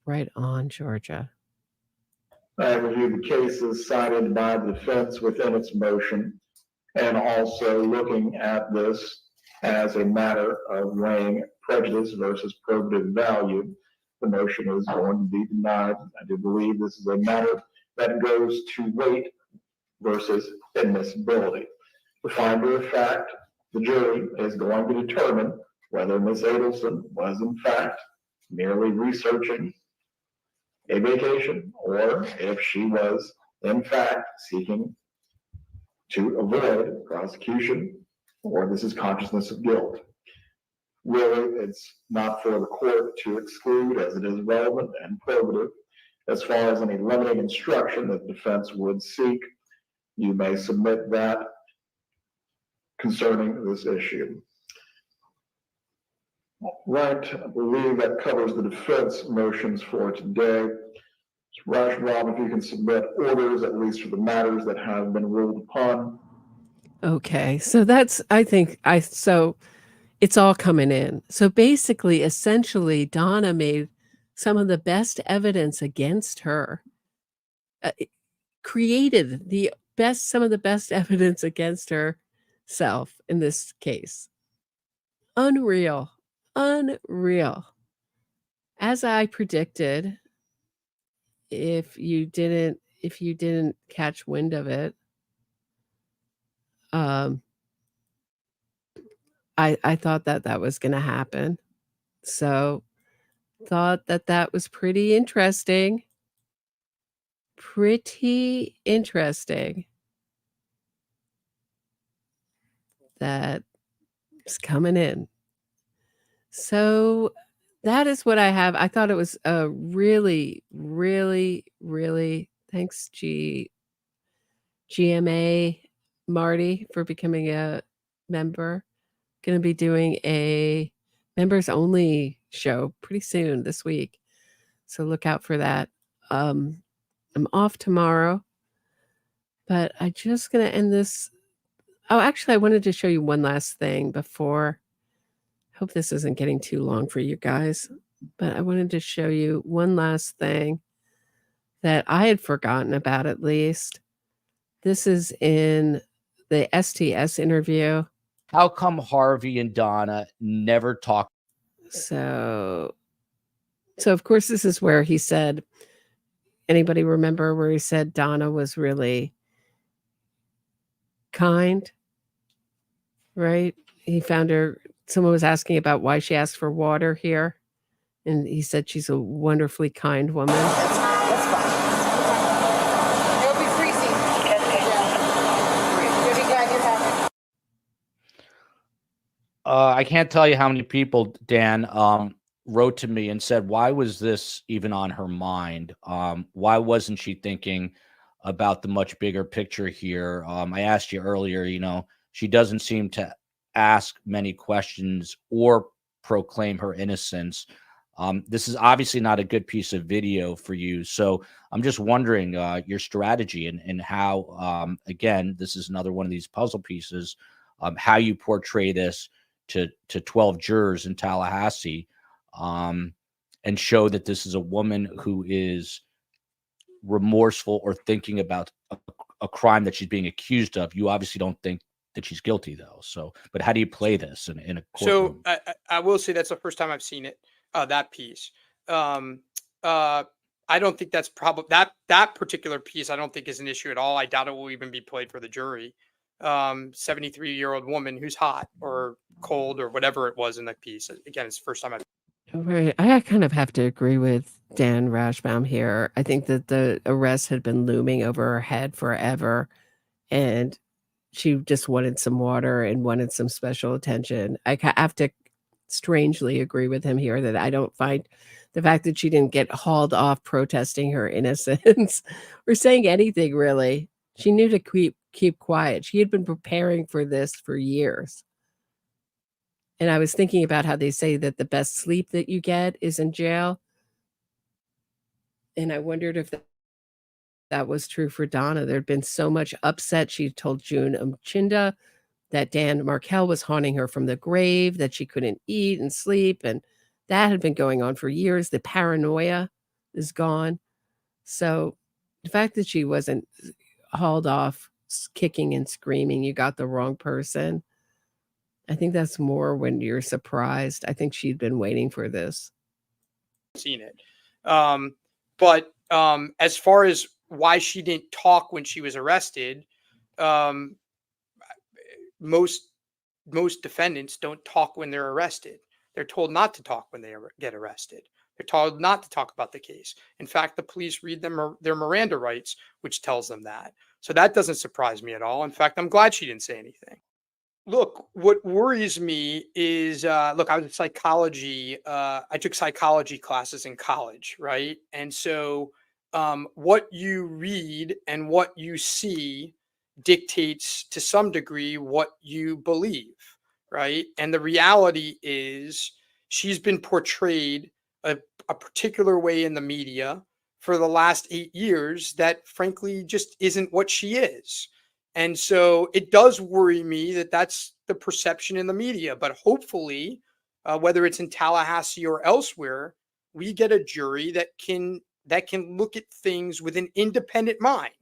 Right on, Georgia. I reviewed the cases cited by the defense within its motion, and also looking at this as a matter of weighing prejudice versus probative value. The motion is going to be denied. I do believe this is a matter that goes to weight versus admissibility. The finder of fact, the jury, is going to determine whether Ms. Adelson was in fact merely researching a vacation, or if she was in fact seeking to avoid prosecution, or this is consciousness of guilt. Really, it's not for the court to exclude, as it is relevant and probative. As far as any limiting instruction that the defense would seek, you may submit that concerning this issue. Right, I believe that covers the defense motions for today. Rachbaum, if you can submit orders, at least for the matters that have been ruled upon. Okay, so that's, so it's all coming in. So basically, essentially, Donna made some of the best evidence against her, created some of the best evidence against herself in this case. Unreal. Unreal. As I predicted, if you didn't catch wind of it, I thought that was going to happen. So thought that was pretty interesting. Pretty interesting. That is coming in. So that is what I have. I thought it was a really, really, really, thanks GMA Marty for becoming a member. Going to be doing a members only show pretty soon this week. So look out for that. I'm off tomorrow, but I'm just going to end this. Oh, actually, I wanted to show you one last thing before. Hope this isn't getting too long for you guys, but I wanted to show you one last thing that I had forgotten about, at least. This is in the STS interview. How come Harvey and Donna never talk? So of course, this is where he said, anybody remember where he said Donna was really kind, right? He found her, someone was asking about why she asked for water here. And he said she's a wonderfully kind woman. That's fine. It'll be freezing. You'll be glad you're happy. I can't tell you how many people, Dan, wrote to me and said, why was this even on her mind? Why wasn't she thinking about the much bigger picture here? I asked you earlier, she doesn't seem to ask many questions or proclaim her innocence. This is obviously not a good piece of video for you. So I'm just wondering your strategy and how, again, this is another one of these puzzle pieces, how you portray this to 12 jurors in Tallahassee, and show that this is a woman who is remorseful or thinking about a crime that she's being accused of. You obviously don't think that she's guilty, though. So, but how do you play this in a courtroom? So I will say that's the first time I've seen it, that piece. I don't think that's probably that particular piece. I don't think is an issue at all. I doubt it will even be played for the jury. 73-year-old woman who's hot or cold or whatever it was in that piece. Again, it's the first time I've. Right. I kind of have to agree with Dan Rashbaum here. I think that the arrest had been looming over her head forever, and she just wanted some water and wanted some special attention. I have to strangely agree with him here that I don't find the fact that she didn't get hauled off protesting her innocence or saying anything really. She knew to keep quiet. She had been preparing for this for years. And I was thinking about how they say that the best sleep that you get is in jail. And I wondered if that was true for Donna. There'd been so much upset. She told June Mchinda that Dan Markel was haunting her from the grave, that she couldn't eat and sleep. And that had been going on for years. The paranoia is gone. So the fact that she wasn't hauled off kicking and screaming, you got the wrong person. I think that's more when you're surprised. I think she'd been waiting for this. Seen it. But as far as why she didn't talk when she was arrested, most defendants don't talk when they're arrested. They're told not to talk when they get arrested. They're told not to talk about the case. In fact, the police read them their Miranda rights, which tells them that. So that doesn't surprise me at all. In fact, I'm glad she didn't say anything. Look, what worries me is, look, I was in psychology. I took psychology classes in college, right? And so what you read and what you see dictates to some degree what you believe, right? And the reality is she's been portrayed a particular way in the media for the last 8 years that frankly just isn't what she is. And so it does worry me that that's the perception in the media. But hopefully, whether it's in Tallahassee or elsewhere, we get a jury that can look at things with an independent mind.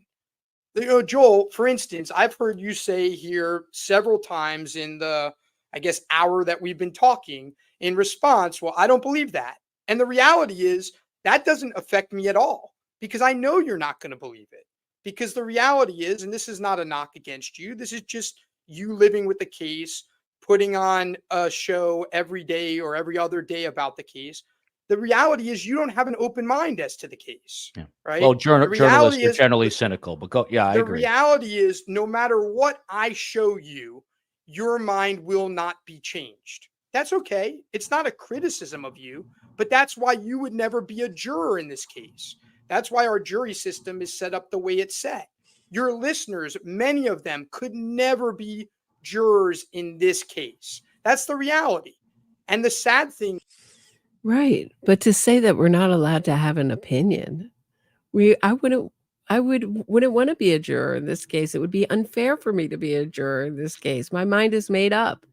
You know, Joel, for instance, I've heard you say here several times in the, I guess, hour that we've been talking in response, well, I don't believe that. And the reality is that doesn't affect me at all because I know you're not going to believe it. Because the reality is, and this is not a knock against you, this is just you living with the case, putting on a show every day or every other day about the case. The reality is you don't have an open mind as to the case, right? Well, journalists are generally cynical, but I agree. The reality is no matter what I show you, your mind will not be changed. That's okay. It's not a criticism of you, but that's why you would never be a juror in this case. That's why our jury system is set up the way it's set. Your listeners, many of them could never be jurors in this case. That's the reality. And the sad thing. Right. But to say that we're not allowed to have an opinion, I wouldn't want to be a juror in this case. It would be unfair for me to be a juror in this case. My mind is made up.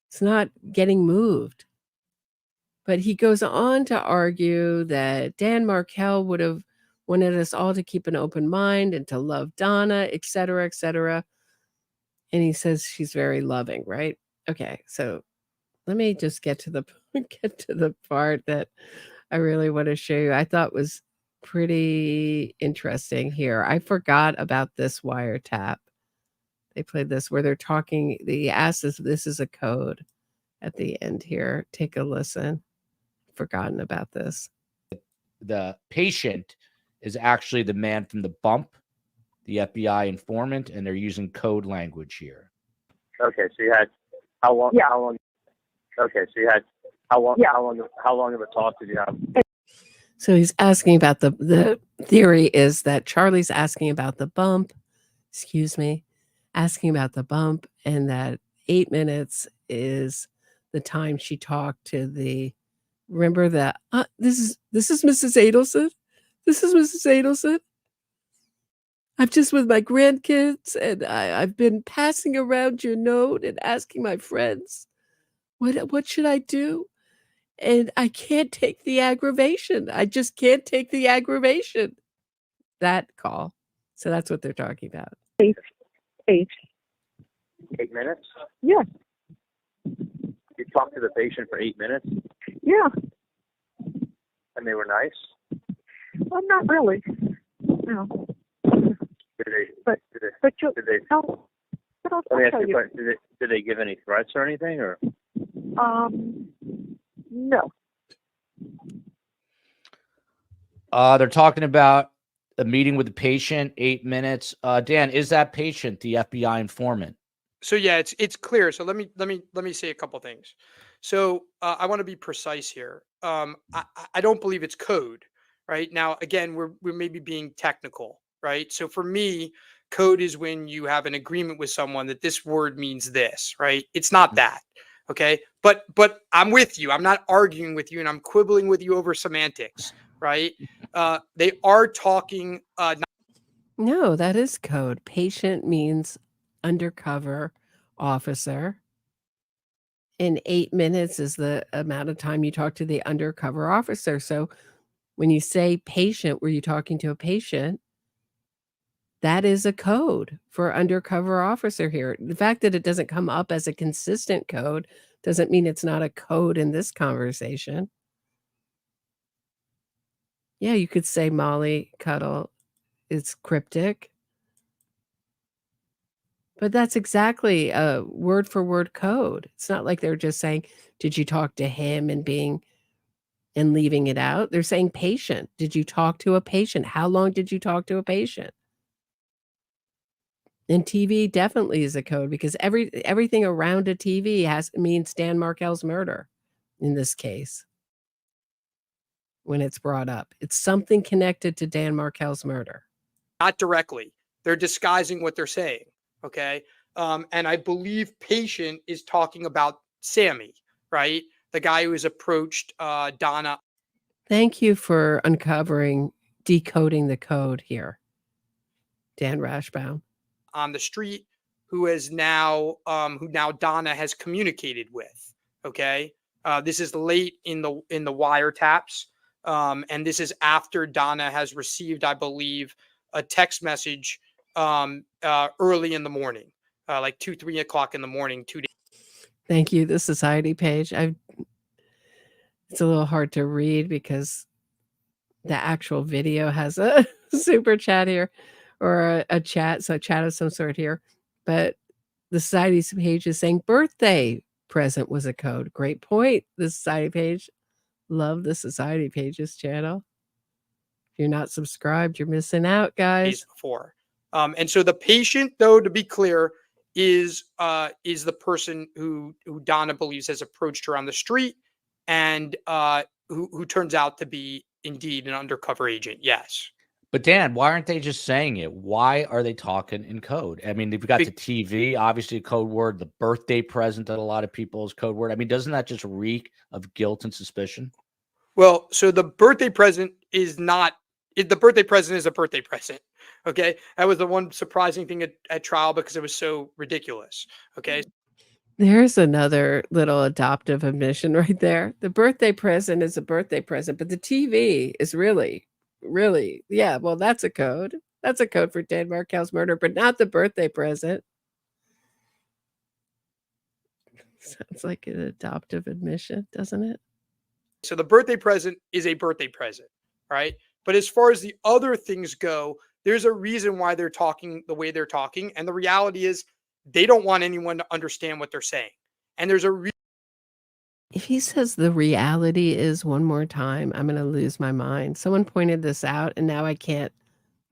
It's not getting moved. But he goes on to argue that Dan Markel would have wanted us all to keep an open mind and to love Donna, et cetera, et cetera. And he says she's very loving, right? Okay, so let me just get to the part that I really want to show you. I thought was pretty interesting here. I forgot about this wiretap. They played this where they're talking. He asks if this is a code at the end here. Take a listen. Forgotten about this. The patient is actually the man from the bump, the FBI informant, and they're using code language here. Okay, so you had how long? Yeah. How long? Okay, so you had how long? Yeah. How long of a talk did you have? So he's asking about the theory is that Charlie's asking about the bump, asking about the bump, and that 8 minutes is the time she talked to the. Remember that this is Mrs. Adelson. This is Mrs. Adelson. I'm just with my grandkids, and I've been passing around your note and asking my friends, what should I do? And I can't take the aggravation. I just can't take the aggravation. That call. So that's what they're talking about. 8. 8 minutes? Yeah. You talked to the patient for 8 minutes? Yeah. And they were nice? Well, not really. No. Did But you no. But I'll let me ask tell you a you. question. Did they give any threats or anything, or? No. They're talking about a meeting with the patient, 8 minutes. Dan, is that patient the FBI informant? So yeah, it's clear. So let me say a couple things. So I want to be precise here. I don't believe it's code, right? Now, again, we're maybe being technical, right? So for me, code is when you have an agreement with someone that this word means this, right? It's not that, okay? But I'm with you. I'm not arguing with you, and I'm quibbling with you over semantics, right? They are talking. No, that is code. Patient means undercover officer. And 8 minutes is the amount of time you talk to the undercover officer. So when you say patient, were you talking to a patient? That is a code for undercover officer here. The fact that it doesn't come up as a consistent code doesn't mean it's not a code in this conversation. Yeah, you could say Molly Cuddle is cryptic. But that's exactly a word for word code. It's not like they're just saying, did you talk to him and leaving it out? They're saying patient. Did you talk to a patient? How long did you talk to a patient? And TV definitely is a code because everything around a TV means Dan Markel's murder in this case. When it's brought up, it's something connected to Dan Markel's murder. Not directly. They're disguising what they're saying. Okay. And I believe patient is talking about Sammy, right? The guy who has approached Donna. Thank you for decoding the code here, Dan Rashbaum. on the street who now Donna has communicated with. Okay. This is late in the wiretaps. And this is after Donna has received, I believe, a text message early in the morning, like 3 o'clock in the morning, 2 days. Thank you. The society page. It's a little hard to read because the actual video has a super chat here or a chat. So a chat of some sort here. But the society's page is saying birthday present was a code. Great point. The society page. Love the society pages channel. If you're not subscribed, you're missing out, guys. Before. And so the patient, though, to be clear, is the person who Donna believes has approached her on the street and who turns out to be indeed an undercover agent. Yes. But Dan, why aren't they just saying it? Why are they talking in code? I mean, they've got the TV, obviously a code word, the birthday present that a lot of people's code word. I mean, doesn't that just reek of guilt and suspicion? Well, so the birthday present is not, the birthday present is a birthday present. Okay. That was the one surprising thing at trial because it was so ridiculous. Okay. There's another little adoptive admission right there. The birthday present is a birthday present, but the TV is really, yeah, well, that's a code. That's a code for Dan Markel's murder, but not the birthday present. Sounds like an adoptive admission, doesn't it? So the birthday present is a birthday present, right? But as far as the other things go, there's a reason why they're talking the way they're talking. And the reality is they don't want anyone to understand what they're saying. And there's a reason. If he says the reality is one more time, I'm going to lose my mind. Someone pointed this out, and now I can't.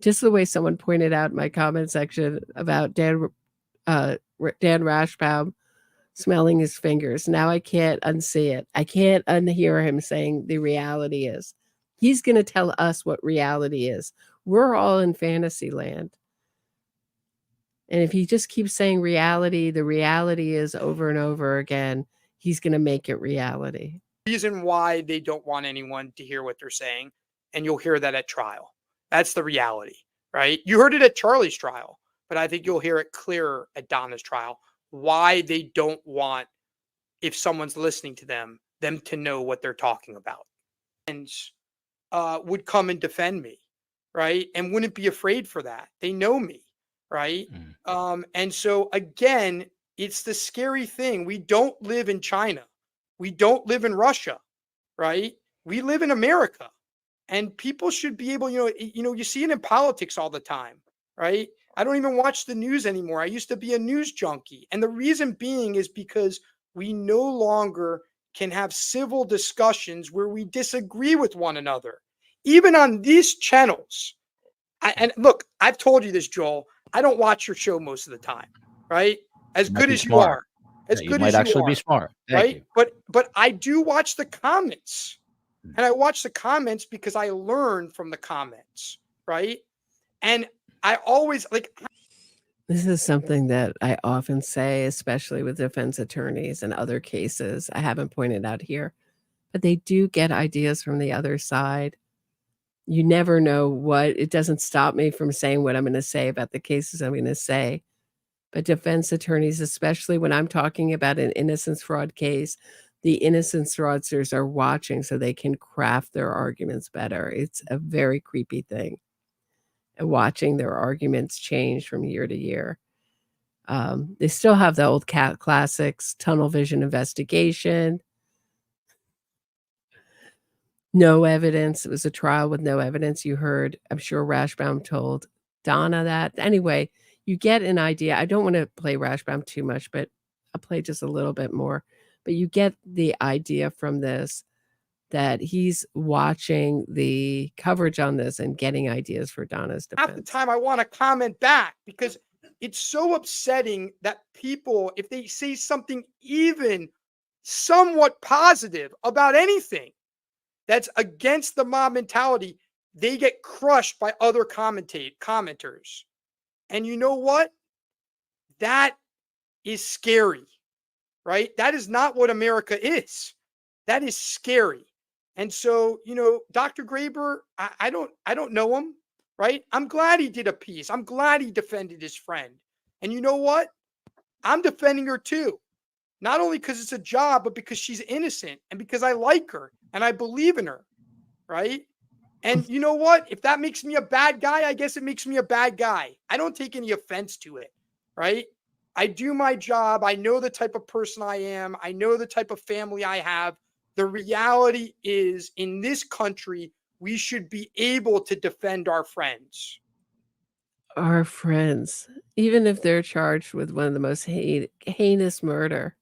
Just the way someone pointed out in my comment section about Dan Rashbaum smelling his fingers. Now I can't unsee it. I can't unhear him saying the reality is. He's going to tell us what reality is. We're all in fantasy land. And if he just keeps saying reality, the reality is over and over again, he's going to make it reality. Reason why they don't want anyone to hear what they're saying. And you'll hear that at trial. That's the reality, right? You heard it at Charlie's trial, but I think you'll hear it clearer at Donna's trial. Why they don't want, if someone's listening to them to know what they're talking about. And would come and defend me, right? And wouldn't be afraid for that. They know me, right? And so again, it's the scary thing. We don't live in China. We don't live in Russia, right? We live in America. And people should be able, you see it in politics all the time, right? I don't even watch the news anymore. I used to be a news junkie. And the reason being is because we no longer can have civil discussions where we disagree with one another. Even on these channels. And look, I've told you this, Joel. I don't watch your show most of the time, right? As good as you are. As good as you are. You might actually be smart. Right? But I do watch the comments. And I watch the comments because I learn from the comments, right? And I always This is something that I often say, especially with defense attorneys and other cases. I haven't pointed out here, but they do get ideas from the other side. You never know what, it doesn't stop me from saying what I'm going to say about the cases I'm going to say. But defense attorneys, especially when I'm talking about an innocence fraud case, the innocence fraudsters are watching so they can craft their arguments better. It's a very creepy thing. And watching their arguments change from year to year. They still have the old classics, tunnel vision investigation. No evidence. It was a trial with no evidence. You heard, I'm sure Rashbaum told Donna that. Anyway, you get an idea. I don't want to play Rashbaum too much, but I'll play just a little bit more. But you get the idea from this that he's watching the coverage on this and getting ideas for Donna's defense. Half the time I want to comment back because it's so upsetting that people, if they say something even somewhat positive about anything that's against the mob mentality, they get crushed by other commenters. And you know what? That is scary, right? That is not what America is. That is scary. And so, Dr. Graber, I don't know him, right? I'm glad he did a piece. I'm glad he defended his friend. And you know what? I'm defending her too. Not only because it's a job, but because she's innocent and because I like her and I believe in her, right? And you know what? If that makes me a bad guy, I guess it makes me a bad guy. I don't take any offense to it, right? I do my job. I know the type of person I am. I know the type of family I have. The reality is, in this country, we should be able to defend our friends. Our friends, even if they're charged with one of the most heinous murder.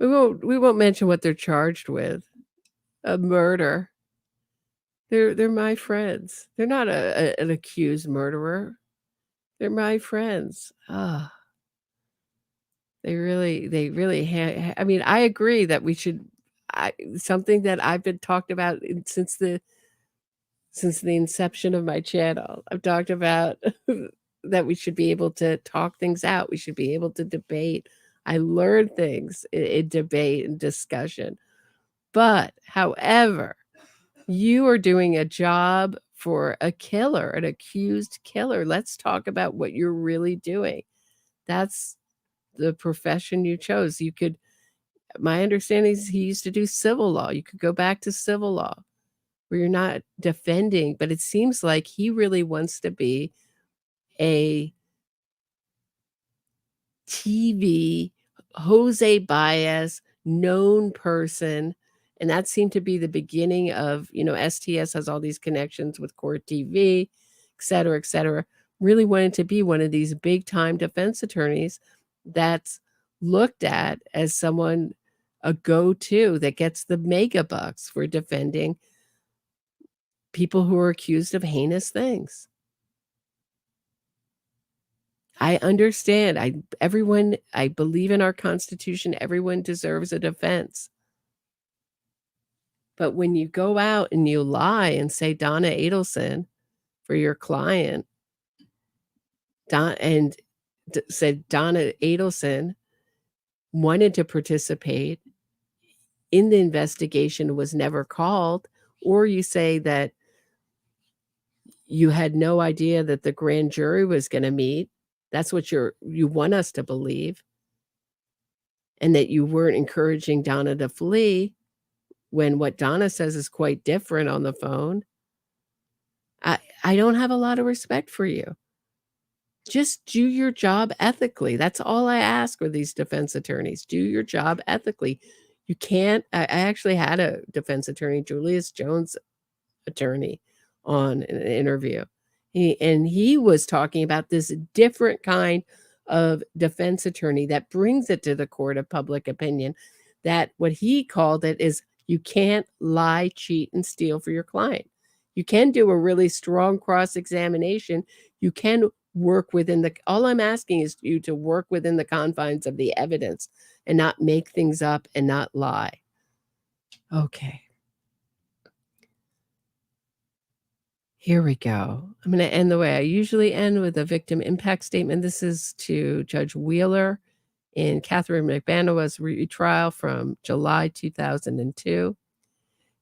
We won't mention what they're charged with. A murder. They're my friends. They're not an accused murderer. They're my friends. Ah, they really. I mean, I agree that we should. Something that I've been talked about since the inception of my channel. I've talked about that we should be able to talk things out. We should be able to debate. I learned things in debate and discussion. But, however, you are doing a job for a killer, an accused killer. Let's talk about what you're really doing. That's the profession you chose. My understanding is he used to do civil law. You could go back to civil law where you're not defending, but it seems like he really wants to be a TV Jose Baez known person. And that seemed to be the beginning of, STS has all these connections with Court TV, et cetera, really wanted to be one of these big time defense attorneys that's looked at as someone, a go-to that gets the mega bucks for defending people who are accused of heinous things. I understand. I believe in our Constitution. Everyone deserves a defense. But when you go out and you lie and say Donna Adelson for your client, said Donna Adelson wanted to participate in the investigation, was never called, or you say that you had no idea that the grand jury was going to meet. That's what you want us to believe. And that you weren't encouraging Donna to flee when what Donna says is quite different on the phone. I don't have a lot of respect for you. Just do your job ethically. That's all I ask for these defense attorneys. Do your job ethically. You can't. I actually had a defense attorney, Julius Jones attorney, on an interview. He was talking about this different kind of defense attorney that brings it to the court of public opinion, that what he called it is you can't lie, cheat, and steal for your client. You can do a really strong cross-examination. You can work within all I'm asking is you to work within the confines of the evidence and not make things up and not lie. Okay. Here we go. I'm going to end the way I usually end, with a victim impact statement. This is to Judge Wheeler in Catherine McBanowa's retrial from July 2002.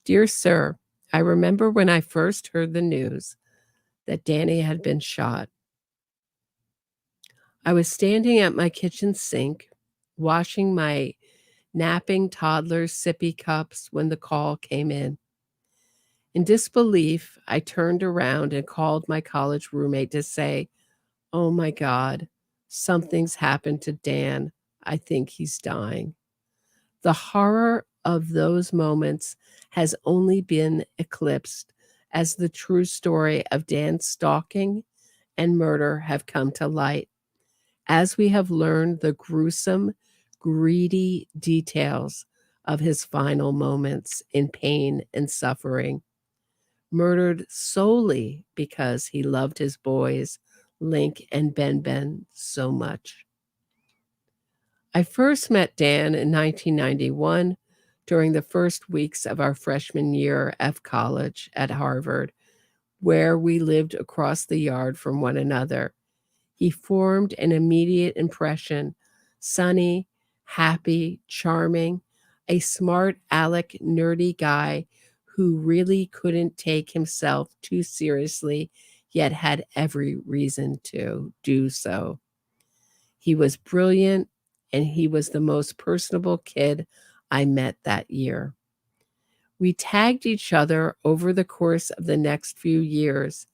Dear Sir, I remember when I first heard the news that Danny had been shot. I was standing at my kitchen sink, washing my napping toddler's sippy cups when the call came in. In disbelief, I turned around and called my college roommate to say, "Oh my God, something's happened to Dan. I think he's dying." The horror of those moments has only been eclipsed as the true story of Dan's stalking and murder have come to light, as we have learned the gruesome, greedy details of his final moments in pain and suffering, murdered solely because he loved his boys, Link and Ben, so much. I first met Dan in 1991 during the first weeks of our freshman year of college at Harvard, where we lived across the yard from one another. He formed an immediate impression: sunny, happy, charming, a smart aleck, nerdy guy who really couldn't take himself too seriously, yet had every reason to do so. He was brilliant, and he was the most personable kid I met that year. We tagged each other over the course of the next few years.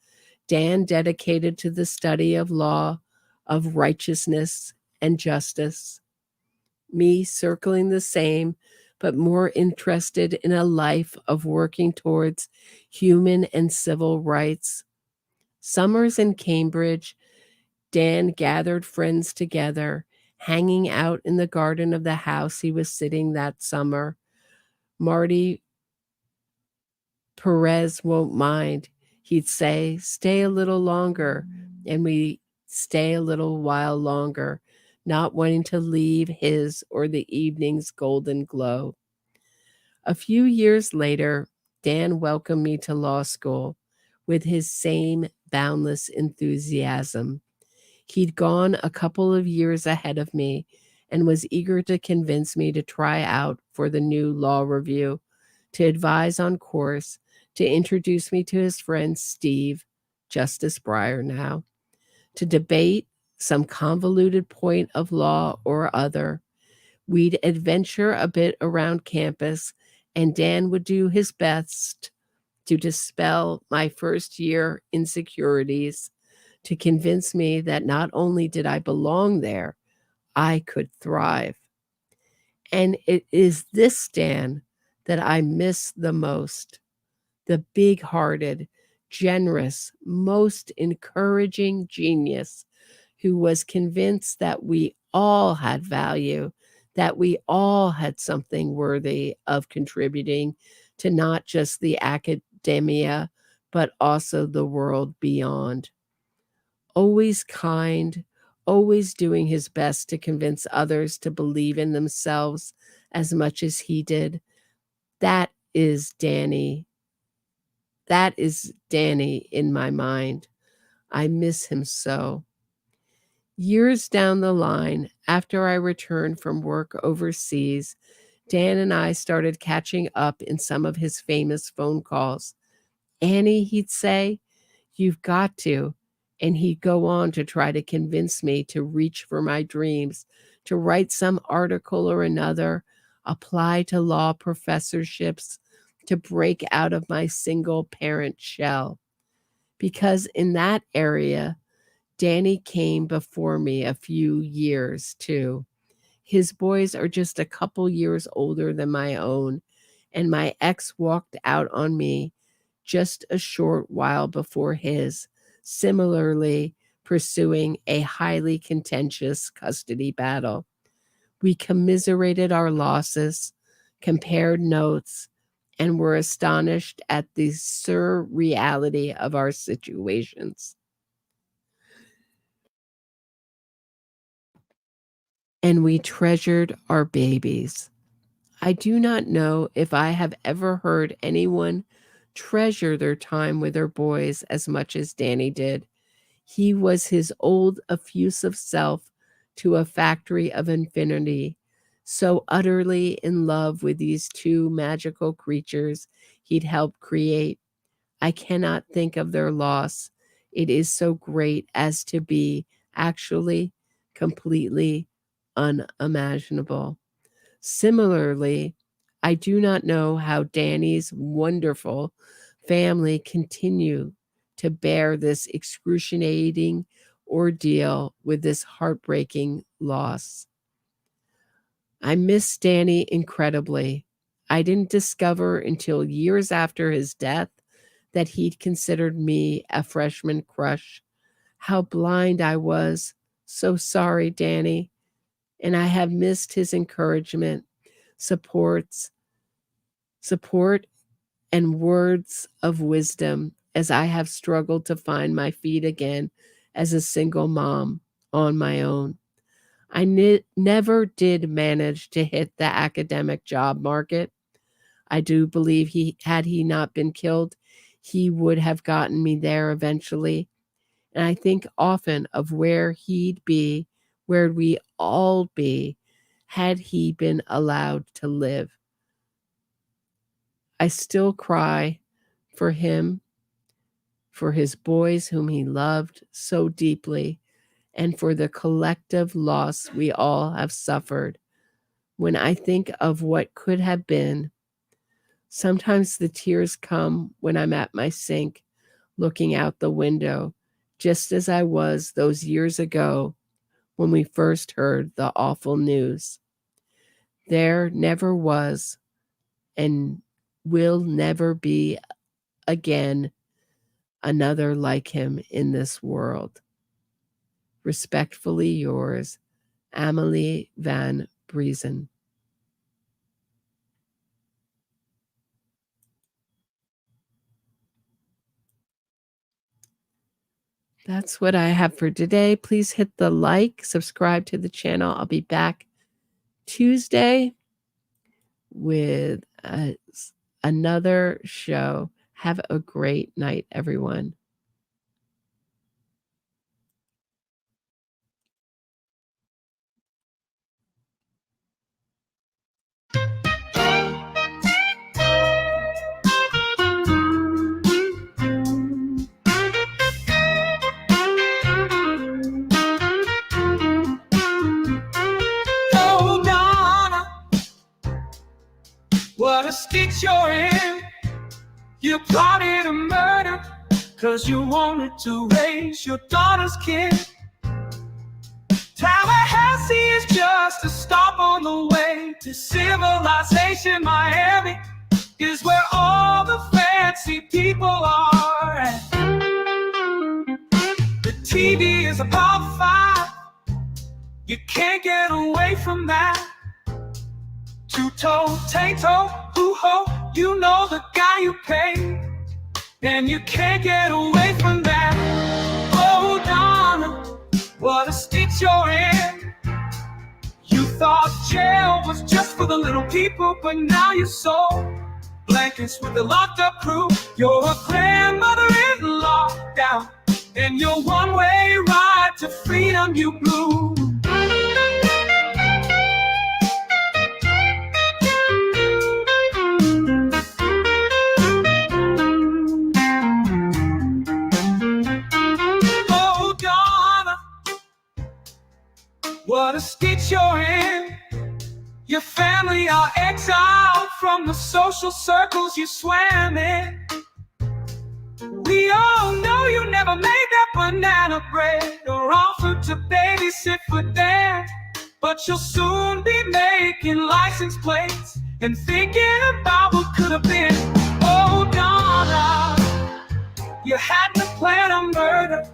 Dan dedicated to the study of law, of righteousness and justice. Me circling the same, but more interested in a life of working towards human and civil rights. Summers in Cambridge, Dan gathered friends together, hanging out in the garden of the house he was sitting that summer. Marty Perez won't mind. He'd say, stay a little longer, and we stay a little while longer, not wanting to leave his or the evening's golden glow. A few years later, Dan welcomed me to law school with his same boundless enthusiasm. He'd gone a couple of years ahead of me and was eager to convince me to try out for the new law review, to advise on course, to introduce me to his friend Steve, Justice Breyer now, to debate some convoluted point of law or other. We'd adventure a bit around campus, and Dan would do his best to dispel my first year insecurities, to convince me that not only did I belong there, I could thrive. And it is this Dan that I miss the most. The big-hearted, generous, most encouraging genius who was convinced that we all had value, that we all had something worthy of contributing to not just the academia, but also the world beyond. Always kind, always doing his best to convince others to believe in themselves as much as he did. That is Danny. That is Danny in my mind. I miss him so. Years down the line, after I returned from work overseas, Dan and I started catching up in some of his famous phone calls. Annie, he'd say, you've got to. And he'd go on to try to convince me to reach for my dreams, to write some article or another, apply to law professorships, to break out of my single parent shell. Because in that area, Danny came before me a few years too. His boys are just a couple years older than my own, and my ex walked out on me just a short while before his, similarly pursuing a highly contentious custody battle. We commiserated our losses, compared notes, and were astonished at the surreality of our situations. And we treasured our babies. I do not know if I have ever heard anyone treasure their time with their boys as much as Danny did. He was his old effusive self to a factory of infinity, so utterly in love with these two magical creatures he'd helped create. I cannot think of their loss. It is so great as to be actually completely unimaginable. Similarly, I do not know how Danny's wonderful family continue to bear this excruciating ordeal with this heartbreaking loss. I miss Danny incredibly. I didn't discover until years after his death that he'd considered me a freshman crush. How blind I was. So sorry, Danny. And I have missed his encouragement, support, and words of wisdom as I have struggled to find my feet again as a single mom on my own. I never did manage to hit the academic job market. I do believe had he not been killed, he would have gotten me there eventually. And I think often of where he'd be, where we all be, had he been allowed to live. I still cry for him, for his boys whom he loved so deeply, and for the collective loss we all have suffered. When I think of what could have been, sometimes the tears come when I'm at my sink, looking out the window, just as I was those years ago when we first heard the awful news. There never was and will never be again another like him in this world. Respectfully yours, Amelie Van Briesen. That's what I have for today. Please hit the like, subscribe to the channel. I'll be back Tuesday with another show. Have a great night, everyone. Oh, Donna, what a stitch you're in. You plotted a murder 'cause you wanted to raise your daughter's kid. Tallahassee is just a stop on the way to civilization. Miami is where all the fancy people are. The TV is a Power 5. You can't get away from that. Two-toe, tay-toe, hoo-ho, you know the guy you pay. And you can't get away from that. Oh, Donna, what a stitch you're in. You thought jail was just for the little people, but now you're so blankets with the locked up crew. You're a grandmother in lockdown, and your one-way ride to freedom you blew. Oh, Donna, what a stitch you're in. Your family are exiled from the social circles you swam in. We all know you never made that banana bread or offered to babysit for Dan, but you'll soon be making license plates and thinking about what could have been. Oh, Donna, you had to plan a murder